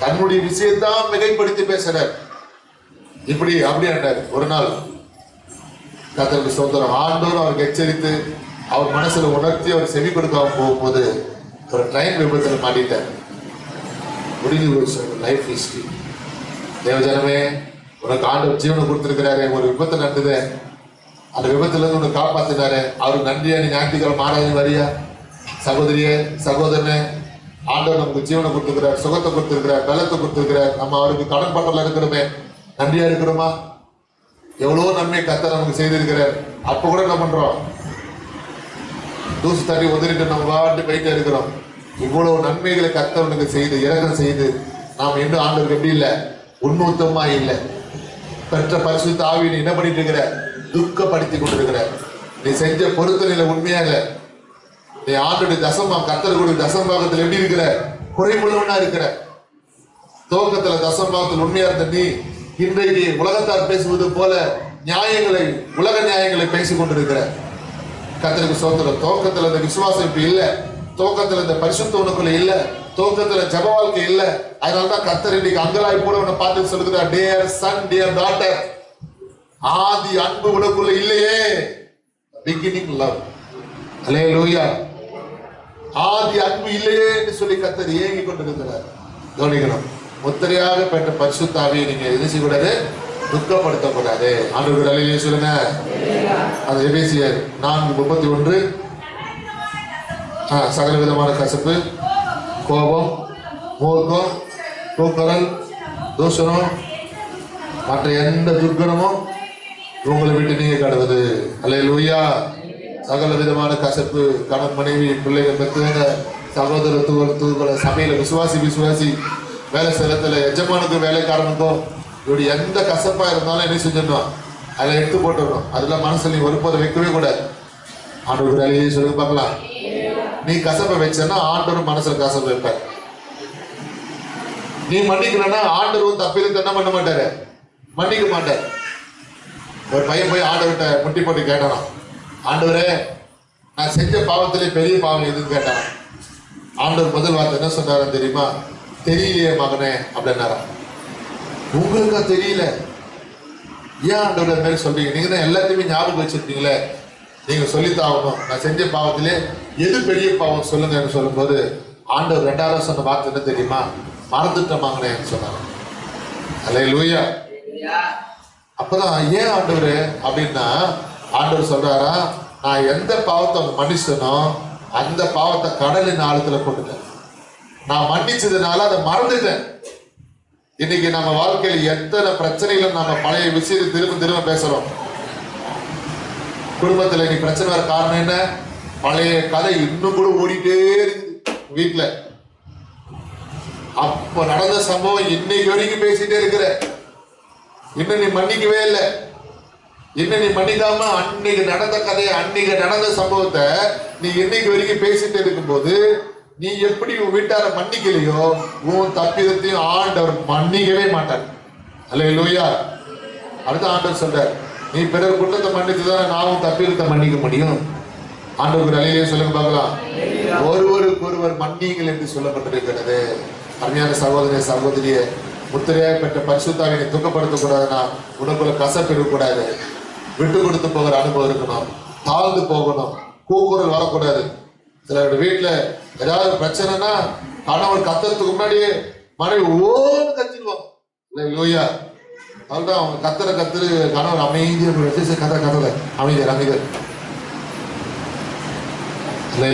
தன்னுடைய விஷயத்தான் மிகைப்படுத்தி பேசுறார். இப்படி அப்படி ஆண்டார். ஒரு நாள் கர்த்தருக்கு ஸ்தோத்திரம், ஆண்டவர் அவருக்கு எச்சரித்து அவர் மனசுல உணர்த்தி அவர் செவி கொடுக்காம போகும்போது ஒரு ட்ரெயின் விபத்தில் மாட்டிட்டார். முடிஞ்சு போச்சு லைஃப் ஹிஸ்டரி. தேவஜனமே, உனக்கு ஆண்டவர் ஜீவனை கொடுத்திருக்கிறாரு. ஒரு விபத்து நடந்தது, அந்த விபத்துல இருந்து உனக்கு காப்பாத்தினாரு. அவருக்கு நன்றியா நீ ஞாயிற்றுக்கிழமை ஆராதனை வரியா? சகோதரியே, சகோதரனே, ஆண்டவர் நமக்கு ஜீவனை கொடுத்திருக்கிறார், சுகத்தை கொடுத்திருக்கிறார், பலத்தை கொடுத்திருக்கிறார். நம்ம அவருக்கு கடன் பட்டல இருக்கிறோமே, நன்றியா இருக்கிறோமா? எவ்வளவோ நன்மை கர்த்தர் நமக்கு செய்திருக்கிறார். அப்ப கூட என்ன பண்றோம்? தூசு தட்டி உதறிட்டு நம்ம வாட்டி போயிட்டே இருக்கிறோம். இவ்வளவு நன்மைகளை கர்த்தவனுக்கு செய்து இரக்கம் செய்து நாம் இன்னும் ஆண்டவருக்கு எப்படி இல்லை? உண்மைத்தமா இல்லை. பெற்ற பரிசுத்த ஆவியை என்ன பண்ணிட்டு இருக்கிற? துக்கப்படுத்தி கொண்டிருக்கிற. நீ செஞ்ச பொருத்தனையில உண்மையாக நீ ஆண்டுடைய தசம்பாகம், கர்த்தருடைய தசம்பாகத்தில் எப்படி இருக்கிற? குறைவுள்ளவனா இருக்கிற. துவக்கத்துல தசம்பாகத்தில் உண்மையா இருந்த நீ இன்றைக்கு உலகத்தார் பேசுவது போல நியாயங்களை, உலக நியாயங்களை பேசிக் கொண்டிருக்கிற. கர்த்தருக்கு ஸ்தோத்திரம். துவக்கத்துல இந்த விசுவாசம் இப்ப இல்ல, துவக்கத்துல இந்த பரிசுத்த உனக்குள்ள இல்ல, துவக்கத்துல ஜப வாழ்க்கை இல்ல. அதனாலதான் கர்த்தர் இன்னைக்கு அங்கலாய் போல உன்னை பார்த்து சொல்லுகிறார், டியர் சன், டியர் டாட்டர், ஆதி அன்பு உனக்குள்ள இல்லையே. Beginning love. அல்லேலூயா. ஆதி அன்பு இல்லையே என்று சொல்லி கர்த்தர் ஏங்கி கொண்டிருக்கிறார். கவனிக்கணும். முத்திரையாக பெற்ற பரிசுத்த ஆவியை நீங்க எது செய்யக்கூடாது? துக்கப்படுத்தக்கூடாது. ஆண்டவருக்கு அல்லேலூயா சொல்லுங்க. அது எபேசியர் 4:31. சகல விதமான கசப்பு, கோபம், மூர்க்கம், தூக்கரல், தூஷணம், மற்ற எந்த துர்க்கணமும் உங்களை விட்டு நீங்க கடவுது. அல்லேலூயா. சகல விதமான கசப்பு, கணவன் மனைவி பிள்ளைகள் பெற்றவங்க சகோதரத்துவ சபையில விசுவாசி வேலை ஸ்தலத்துல எஜமானுக்கும் வேலைக்காரனுக்கும் இப்படி எந்த கசப்பா இருந்தாலும் என்ன செஞ்சிடணும்? அதில் எடுத்து போட்டுடணும். அதுல மனசுல நீ ஒருபோதை வைக்கவே கூடாது. ஆண்டவர் வேலையை சொல்லி பார்க்கலாம். நீ கசப்பை வச்சன்னா ஆண்டவரும் மனசுல கசப்பை வைப்பார். நீ மன்னிக்கலன்னா ஆண்டவரும் தப்பிலும் என்ன பண்ண மாட்டாரு? மன்னிக்க மாட்டார். ஒரு பையன் போய் ஆண்டவர்கிட்ட முட்டி போட்டு கேட்டானா, ஆண்டவரே நான் செஞ்ச பாவத்திலே பெரிய பாவம் எதுன்னு கேட்டான். ஆண்டவர் முதல் வார்த்தை என்ன சொன்னாரு தெரியுமா? தெரியலையே மகனே அப்படின்னாரா. உங்களுக்கா தெரியல? ஏன் ஆண்டவர் மாதிரி சொல்றீங்க? நீங்க தான் எல்லாத்தையுமே ஞாபகம் வச்சிருக்கீங்களே, நீங்க சொல்லித்தாகணும். நான் செஞ்ச பாவத்திலே எது பெரிய பாவம் சொல்லுங்கன்னு சொல்லும்போது ஆண்டவர் 2வது சொன்ன வார்த்தை என்ன தெரியுமா? மறந்துட்ட மகனேன்னு சொன்னாங்க. அல்லேலூயா. அப்பதான் ஏன் ஆண்டவர் அப்படின்னா, ஆண்டவர் சொல்றாரா, நான் எந்த பாவத்தை மன்னிச்சனோ அந்த பாவத்தை கடலின் ஆழத்துல போட்டுட்டேன். நான் மன்னிச்சதுனால அதை மறந்துட்டேன். இன்னைக்கு நம்ம வாழ்க்கையில எத்தனை பிரச்சனைகளும் நம்ம பழைய விஷயத்தை திரும்ப பேசுறோம். குடும்பத்துல இன்னைக்கு பிரச்சனை வர காரணம் என்ன? பழைய கதை இன்னும் கூட ஓடிட்டே இருக்குது வீட்டுல. அப்ப நடந்த சம்பவம் இன்னைக்கு வரைக்கும் பேசிட்டே இருக்கிற. இன்னும் நீ மன்னிக்கவே இல்லை. இன்னும் நீ மன்னிக்காம அன்னைக்கு நடந்த கதையை, அன்னைக்கு நடந்த சம்பவத்தை நீ இன்னைக்கு வரைக்கும் பேசிட்டு இருக்கும்போது நீ எப்படி உன் வீட்டார மன்னிக்கலையோ உன் தப்பிதத்தையும் ஆண்டவர் மன்னிக்கவே மாட்டார். அல்லேலூயா. அடுத்த ஆண்டவர் சொல்றார், நீ பிறர் குற்றத்தை மன்னித்துதான் நான் உன் தப்பிதத்தை மன்னிக்க முடியும். ஆண்டவருக்கு அல்லேலூயா சொல்லுங்க பார்க்கலாம். ஒருவருக்கு ஒருவர் மன்னியுங்கள் என்று சொல்லப்பட்டிருக்கிறது. அருமையான சகோதரிய சகோதரிய, முத்திரையாக பெற்ற பரிசுத்தாவினை துக்கப்படுத்தக்கூடாதுன்னா உனக்குள்ள கசப்பு இருக்கக்கூடாது. விட்டு கொடுத்து போகிற அனுபவம் இருக்கணும். தாழ்ந்து போகணும். கூக்குரல் வரக்கூடாது. சிலருடைய வீட்டுல ஏதாவது பிரச்சனைனா கணவர் கத்துறதுக்கு முன்னாடியே மனைவி ஓன்னு கத்திடுவாங்க. லூயா. அதுதான் அவங்க கத்துற கணவர் அமைதியாக கதை அமைதியர்.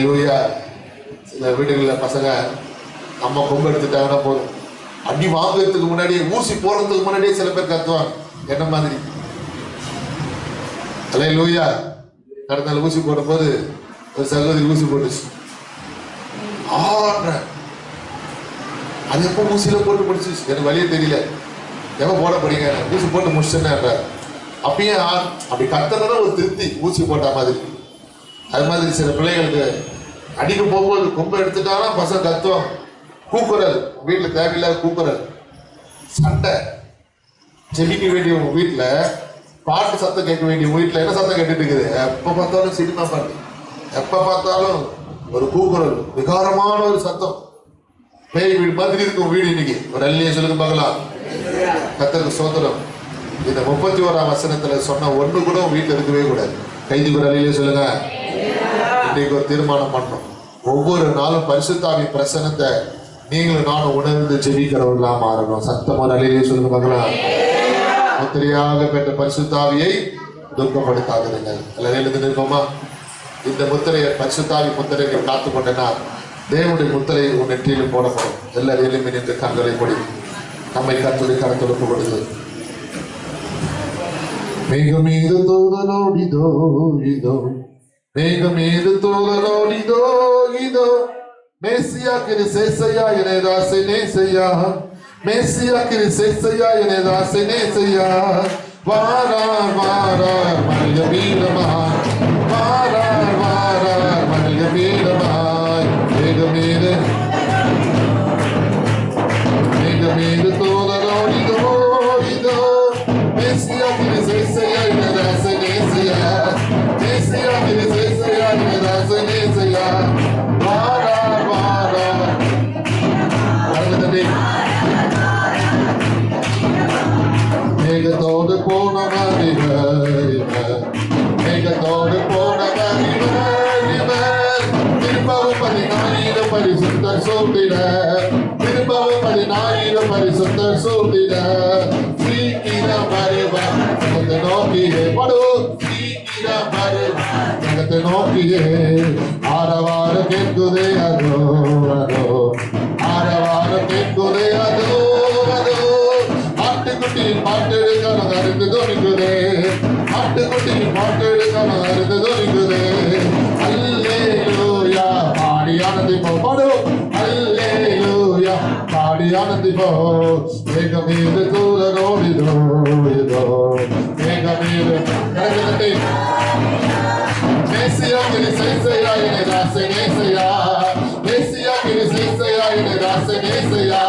லூயா. சில வீடுகளில் பசங்க அம்மா கொம்பு எடுத்துட்டாங்கன்னா போதும், அடி வாங்குறதுக்கு முன்னாடியே, ஊசி போடுறதுக்கு முன்னாடியே சில பேர் கத்துவாங்க. என்ன மாதிரி அல்லேலூயா. கடந்த நாள் ஊசி போடும் போது ஒரு சகோதரி ஊசி போட்டுச்சு. அது எப்போ ஊசியில போட்டு முடிச்சு எனக்கு வழியே தெரியல. எப்ப போட போறீங்க? ஊசி போட்டு முடிச்சுட்டேன். அப்பயே அப்படி கத்தனா ஒரு திருப்தி, ஊசி போட்ட மாதிரி. அது மாதிரி சில பிள்ளைகளுக்கு அடிக்க போகும்போது கொம்பை எடுத்துட்டாலும் பசங்க கத்துவோம். கூக்குரல், வீட்டுல தேவையில்லாத கூக்குரல், சண்டை, செபிக்க வேண்டிய உங்க வீட்டுல பாட்டு சத்தம் கேட்க வேண்டிய வீட்டுல என்ன சத்தம் கேட்டுட்டு இருக்குது? எப்ப பார்த்தாலும் சினிமா பாட்டு, எப்ப பார்த்தாலும் ஒரு கூக்குரல், விகாரமான ஒரு சத்தம். பேய் வீடு மாதிரி இருக்கும் வீடு. இன்னைக்கு ஒரு அல்லையே சொல்லுங்க பார்க்கலாம். கர்த்தருக்கு ஸ்தோத்திரம். இந்த 31ஆம் வசனத்துல சொன்ன ஒண்ணு கூட வீட்டுல இருக்கவே கூடாது. கைதி ஒரு அல்லையே சொல்லுங்க. இன்னைக்கு ஒரு தீர்மானம் பண்ணணும். ஒவ்வொரு நாளும் பரிசுத்தாவி பிரசன்னத்தை நீங்களும் நானும் உணர்ந்து ஜெபிக்கிறவர்களா மாறணும். சத்தம் ஒரு அல்லையே சொல்லுங்க பார்க்கலாம். முத்திரையாக பெற்ற பரிசுத்தாவியை துக்கப்படுத்தாதீர்கள். எல்லாம் எழுந்து நிற்போமா? இந்த முத்திரையை, பரிசுத்தாவி முத்திரையை காத்துக்கொண்டனா தேவனுடைய முத்திரை உன் நெற்றியிலும் போடப்படும். எல்லாரும் எளிமை நின்று கண்களை மூடி நம்மை கர்த்தருடைய கரத்தில் ஒப்புக்கொடுத்து மேகமீது தூதலோடிதோ இதோ, மேகமீது தூதலோடிதோ இதோ, மேசியா கிறிஸ்தேசையா எனதாசை நேசையா, மேசியா கிறிஸ்தேசையா எனதாசை நேசையா, வாரார் வாரார் மனித வீரமாய், வாரார் வாரார் மனித வீரமாய், மேகமீது மேகமீது தூதலோடிதோ இதோ, மேசியா கிறிஸ்தேசையா எனதாசை நேசையா, மேசியா கிறிஸ்தேசையா எனதாசை நேசையா, வாரார் வாரார் மேகத்தோடு போனவர் இவர், மேகத்தோடு போனவர் இவர், திரும்பவும் 10,000 பரிசுத்தர் சூட்டிட, திரும்பவும் 10,000 பரிசுத்தர் சூட்டிட, சீக்கிரம் வருவார் ஜகத்தை நோக்கியே, சீக்கிரம் வருவார் ஜகத்தை நோக்கியே, ஆரவார கேட்குதே அதோ அதோ, ஆரவார கேட்குதே அதோ அதோ, ஆட்டுக்குட்டியின் பாட்டு எடுக்கணும் அறிந்து தோணிக்குதே, ஆட்டுக்குட்டியின் பாட்டு எடுக்கணும் அறிந்து தோணிக்குதே, அல்லேலூயா பாடி ஆனந்திப்போம், பாடுவோம் அல்லேலூயா பாடி ஆனந்திப்போம், மேகமீது தூதலோடிதோ இதோ, மேகமீது கரங்களை மேசியா கிறிஸ்தேசையா எனதாசை நேசையா, மேசியா கிறிஸ்தேசையா எனதாசை நேசையா,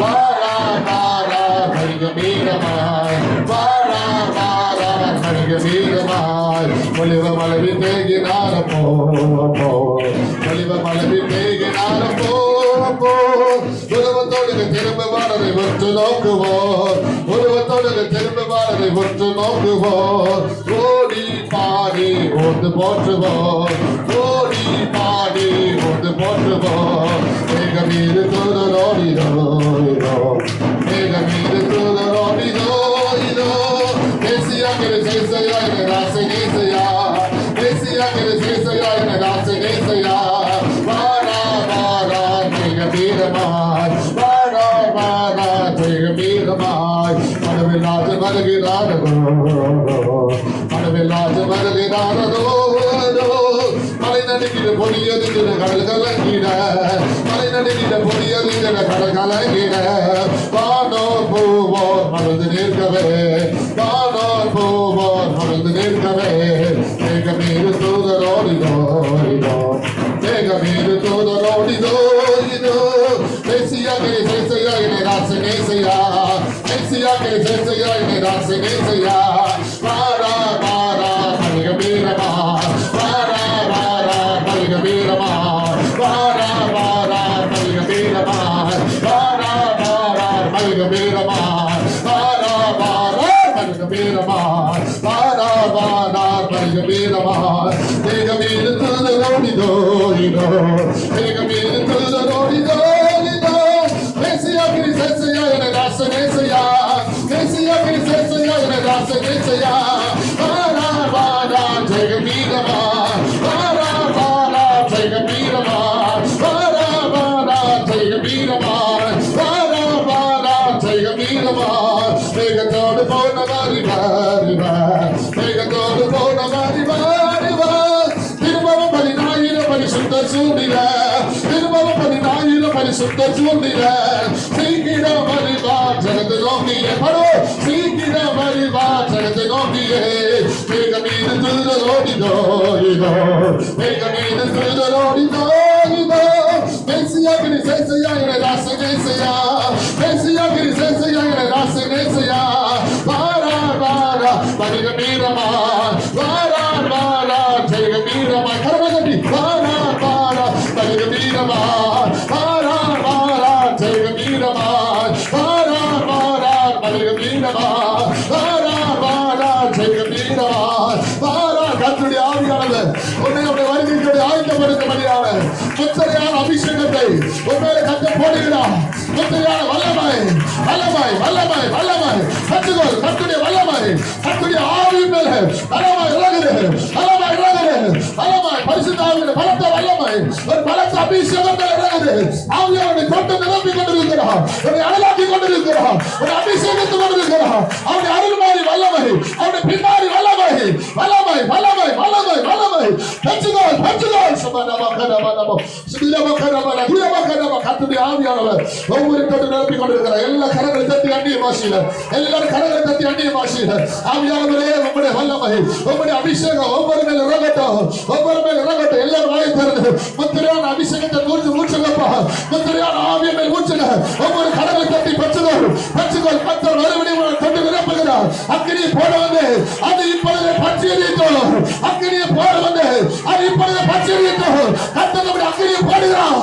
வாரார் வாரார் மனித வீரமாய், வாரார் வாரார் மனித வீரமாய், ஒளிவ மலவி தேகினார போ, ஒளிவ மலவி தேகினார போ, உருவத்தோடு திரும்ப வாரதை ஒன்று நோக்குவோம், உருவத்தோடு திரும்ப வாரதை ஒன்று நோக்குவோம், ஓடி பாடி ஒன்று போற்றுவோம், ஓடி பாடி ஒன்று போற்றுவோம், மேகமீது தூதலோடிதோ இதோ, மேகமீது தூதலோடிதோ இதோ, மேசியா கிறிஸ்தேசையா எனதாசை நேசையா, மேசியா கிறிஸ்தேசையா எனதாசை நேசையா, வாரார் வாரார் மேகமீதமாய், வாரார் வாரார் மேகமீதமாய், மனவில்லாது வருகிறாரோ, மனவில்லாது வருகிறாரோ, மலை நடுங்கிட பொடியது கடல் கலங்கிட, மலை நடுங்கிட பொடியது கடல் கலங்கிட, வானோர் பூவோர் மறந்து நிற்கவே, வானோர் பூவோர் மறந்து நிற்கவே, மேகமீது தூதலோடிதோ இதோ, மேகமீது தூதலோடிதோ இதோ, மேசியா கிறிஸ்தேசையா எனதாசை நேசையா, மேசியா கிறிஸ்தேசையா எனதாசை நேசையா, வாரார் வாரார் மனித வீரமாய், வாரார் வாரார் மனித வீரமாய், வாரார் வாரார் மனித வீரமாய், வாரார் வாரார் மனித வீரமாய், வாரார் வாரார் மனித வீரமாய், வாரார் வாரார் மனித வீரமாய், மேகமீது தூதலோடிதோ இதோ, மேகமீது தூதலோடிதோ இதோ, மேசியா கிறிஸ்தேசையா எனதாசை நேசையா, மேசியா கிறிஸ்தேசையா எனதாசை நேசையா, வாரார் வாரார் ஜெகமீதமாய், வாரார் வாரார் ஜெகமீதமாய், வாரார் வாரார் ஜெகமீதமாய், வாரார் வாரார் ஜெகமீதமாய், மேகத்தோடு போனவர் இவர், மேகத்தோடு சுத்தம் சூழ்நிலை சீக்கிரம் வருவார் ஜனத்தை நோக்கியே படோ சீக்கிரம் வருவார் ஜனத்தை நோக்கியே மேக மீது தூதரோடிதோ இதோ மேக மீது தூதரோடிதோ இதோ மேசியா கிரி சேசையா என ராச நேசையா மேசியா கிரி சேசையா என ராச நேசையா வாரா வாரா பரிக மீரமா வாரா வாரா ஜெய மீரமா கரமகட்டி வாரா வாரா பரிக மீரமா வாரா வாரா ஜெய மீரமா வாரா வாரா பரிக மீரமா வாரா வாரா ஜெய மீரமா வாரா கர்த்தருடைய ஆவியானவர் உன்னை உடைய வருகைக்கு ஆயத்தப்படுத்தபடியான முத்திரையான அபிஷேகத்தை உண்மையில கத்த போடுகிறார் முத்திரையான வல்லமை வல்லமை வல்லமை வல்லமை கத்துகோள் கத்துடைய வல்லமை கத்துடைய ஆவி மேல வல்லமை இறங்குது வல்லமை இறங்குது வல்லமை பரிசுத்த ஆவியுடைய பலத்த வல்லமை ஒரு பலத்த அபிஷேகம் மேல இறங்குது ஆவியானவரை கொண்டு நிரப்பி கொண்டிருக்கிறார் ஒரு அனலாக்கி கொண்டிருக்கிறார் ஒரு அபிஷேகத்தை கொண்டிருக்கிறார் அவருடைய அருள்மாறி வல்லமை அவருடைய பின்னாடி வல்லமை வல்லமை வல்லமை வல்லமை வல்லமை கத்துகோள் கத்துகோள் சுபநமகரமனமோ சுபிலமகரமன துரமகரம கத்துடைய ஆவியானவர் ஒவ்வொரு தொட்டு நிரப்பி கொண்டிருக்கிறார் எல்லா கரங்களை தட்டி அந்நிய பாஷையில எல்லாரும் கரங்களை தட்டி அந்நிய பாஷையில ஆவியானவரே உம்முடைய வல்லமை உம்முடைய அபிஷேகம் ஒவ்வொரு மேல் இறங்கட்டும் ஒவ்வொரு மேல் இறங்கட்டும் எல்லாரும் வாயை திறந்து முத்திரையான அபிஷேகத்தை ஊற்றுங்கப்பா முத்திரையான ஆவிய மேல் ஊற்றுங்க ஒவ்வொரு கரங்களை தட்டி பச்சுகோள் பச்சுகோள் கத்தர் மறுபடியும் தொட்டு நிரப்புகிறார் அக்கினியை போட வந்து அது இப்பொழுது பற்றி எறியட்டும் அக்கினியை போட வந்து அது இப்பொழுது பற்றி எறியட்டும் கத்தர் நம்முடைய அக்கினியை போடுகிறார்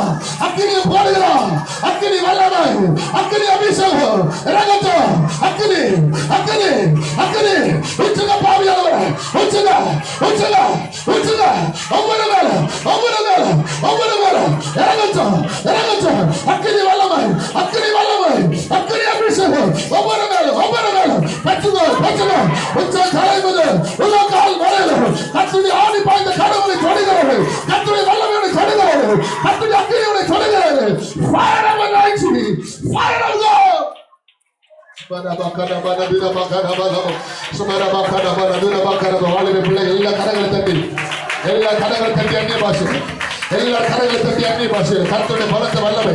அக்கினியை போடுகிறார் அக்கினி வல்லமை அக்கினி அபிஷேகம் இறங்கட்டும் அக்கினி அக்கினி அக்கினி உச்சுங்க பாவியானவரே உச்சுங்க உச்சுங்க உச்சுங்க ஒவ்வொரு மேல ஒவ்வொரு மேல ஒவ்வொரு மேல இறங்கட்டும் இறங்கட்டும் அக்கினி வல்லமை அக்கினி வல்லமை அக்கினி அபிஷேகம் ஒவ்வொரு மேல பச்சுங்க பச்சுங்க உச்ச தலை முதல் உலகால் வரையில கத்துடைய ஆணி பாய்ந்த கடவுளை தொடுகிறது கத்துடைய வல்லமையோட தொடுகிறது கத்துடைய அக்கினியோட தொடுகிறது fire of anointing fire of God எல்லா கரங்களை தட்டி எல்லா கரங்களை தட்டி அந்நிய பாஷை எல்லா கரங்களை தட்டி அந்நிய பாஷை கத்துடைய பலத்த வல்லமை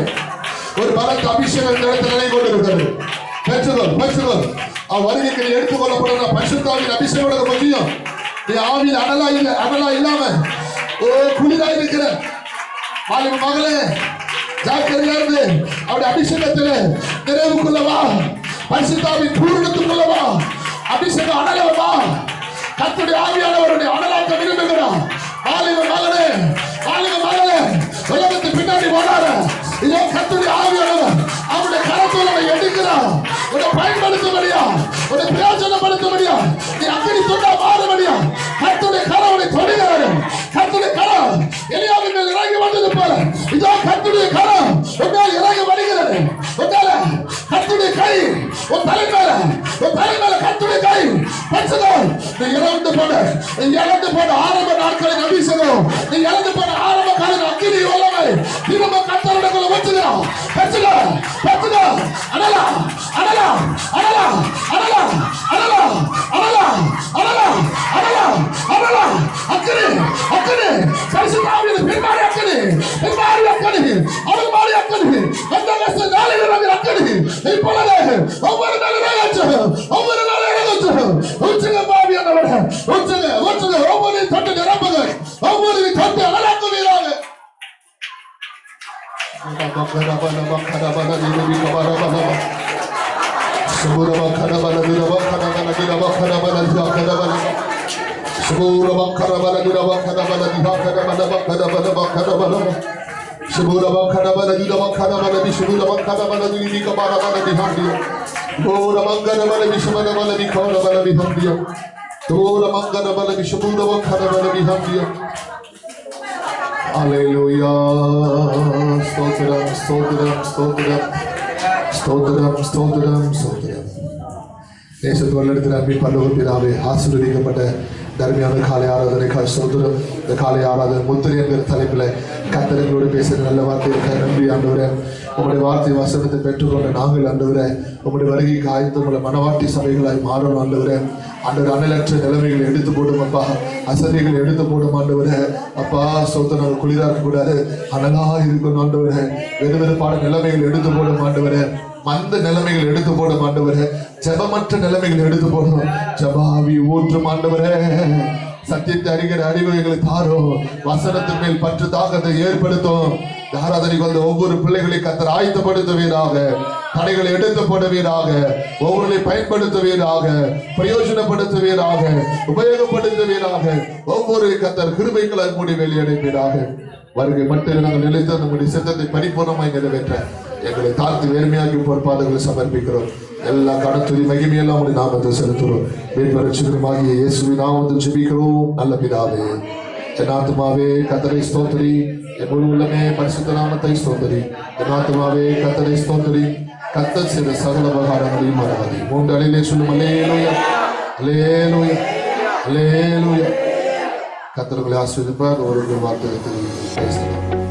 ஒரு பலத்த அபிஷேகம் நிலை கொண்டிருக்கிறது பெற்றுதல் பெற்றுதல் வருகைக்கு எடுத்துக்கொள்ளப்படுற பரிசுத்தாவின் அபிஷேகம் முக்கியம் நீ ஆவியில் அனலா இல்லாம குளிரா இருக்கிற வாலிப மகளே ஜாக்கிரதையா இருந்து அவருடைய அபிஷேகத்துல நிறைவுக்குள்ளவா பரிசுத்தாவின் பூரணத்துக்குள்ளவா அபிஷேகம் அனலவா கர்த்தருடைய ஆவியானவருடைய அனலாக்க விரும்புகிறார் வாலிப மகளே உலகத்து பின்னாடி போனார இதோ கர்த்தருடைய ஆவியானவர் அவருடைய கரத்தோட எடுக்கிறார் உன்னை பயன்படுத்தபடியா உன்னை பிரயோஜனப்படுத்தபடியா நீ அக்கினி தொண்டா மாறுபடியா கர்த்தருடைய கரம் உன்னை தொடுகிறாரு கர்த்தருடைய கரம் எலியாவின் மேல் இறங்கி வந்தது போல இதோ கர்த்தருடைய கரம் உன்னால் இறங்கி வருகிறது உன்னால கர்த்தருடைய கை உன் தலை மேல கர்த்தருடைய கை பச்சதோல் நீ இழந்து போன ஆரம்ப நாட்களின் அபிஷேகம் நீ இழந்து போன ஆரம்ப காலின் அக்கினி வல்லமை திரும்ப கர்த்தருடைய வச்சுகிறான் பச்சுக அனலா அனலா அனலா அனலா அனலா அனலா அனலா அனலா அனலா அக்கினி அக்கினி பரிசுத்தாவியின் பின்மாரி அக்கினி அவள் மாறி அக்கினி அந்த கஷ்ட நாளில் இறங்கிற அக்கினி இப்பொழுது ஒவ்வொரு நாளும் உச்சுங்க பாவியானவர உச்சுங்க ஒவ்வொரு தொட்டு நிரப்புங்க ஒவ்வொரு தொட்டு அனலாக்குவீராக Hallelujah. Stotram. தேசத்து வல்லெடுத்து அன்பின் பரலோக பிதாவே ஆசீர்வதிக்கப்பட்ட தர்மியான காலை ஆராதனைக்காய் ஸ்தோத்திரம். இந்த காலை ஆராதனை முத்திரை என்கிற தலைப்பில் கத்தரைகளோடு பேசுகிற நல்ல வார்த்தைகளுக்காக நன்றி ஆண்டவரே. உங்களுடைய வார்த்தை வசனத்தை பெற்றுக்கொண்ட நாங்கள் ஆண்டவரே உங்களுடைய வருகைக்கு ஆய்ந்து உங்களை மனவாட்டி சபைகளாய் மாறணும் ஆண்டவரே. ஆண்டவர் அனலற்ற நிலைமைகளை எடுத்து போடும் அப்பா, அசதிகளை எடுத்து போடும் ஆண்டவரே. அப்பா சொத்தை நாங்கள் குளிராக இருக்கக்கூடாது, அனலா இருக்கணும் ஆண்டவரே. வெறுவெறுப்பான நிலைமைகள் எடுத்து போடும் ஆண்டவரே. மந்த நிலைமைகள் எடுத்து போடும் ஆண்டவரே. ஜெபமற்ற நிலைமைகள் எடுத்து போடும். ஜபாவி ஊற்றும் ஆண்டவரே. சத்தியத்தை அறிகிற அறிவு எங்களை தாரும். வசனத்தின் மேல் பற்று தாக்கத்தை ஏற்படுத்தும். ஆராதனைக்கு வந்த ஒவ்வொரு பிள்ளைகளை கத்தர் ஆயத்தப்படுத்துவீராக. தடைகளை எடுத்து போடுவீராக. ஒவ்வொருவரை பயன்படுத்துவீராக, பிரயோஜனப்படுத்துவீராக, உபயோகப்படுத்துவீராக. ஒவ்வொரு கத்தர் கிருபைகளால் மூடி வெளியடைப்பீராக. வருகை மட்டும் நாங்கள் நிலைத்து நம்முடைய சித்தத்தை பரிபூர்ணமாய் நிறைவேற்ற எங்களை தாழ்த்தி வேறுமையாக்கி பொறுப்பாளர்களை சமர்ப்பிக்கிறோம். எல்லா கடத்துறை மகிமையெல்லாம் உடைய நாமத்தை செலுத்துகிறோம். வேட்பரட்சகருமாகிய இயேசுவின் நாமத்தில் ஜெபிக்கிறோம் நல்ல பிதாவே. என் ஆத்துமாவே கர்த்தரை ஸ்தோத்திரி, என் முழு உள்ளமே பரிசுத்த நாமத்தை ஸ்தோத்திரி. என் ஆத்துமாவே கர்த்தரை ஸ்தோத்திரி, கர்த்தர் செய்த சகல உபகாரங்களையும் மறவாதே. 3 அலையிலே சொல்லும் அல்லேலூயா, அல்லேலூயா, அல்லேலூயா. கர்த்தர்களை ஆசீர்வதிப்பார். ஒரு வார்த்தை பேசலாம்.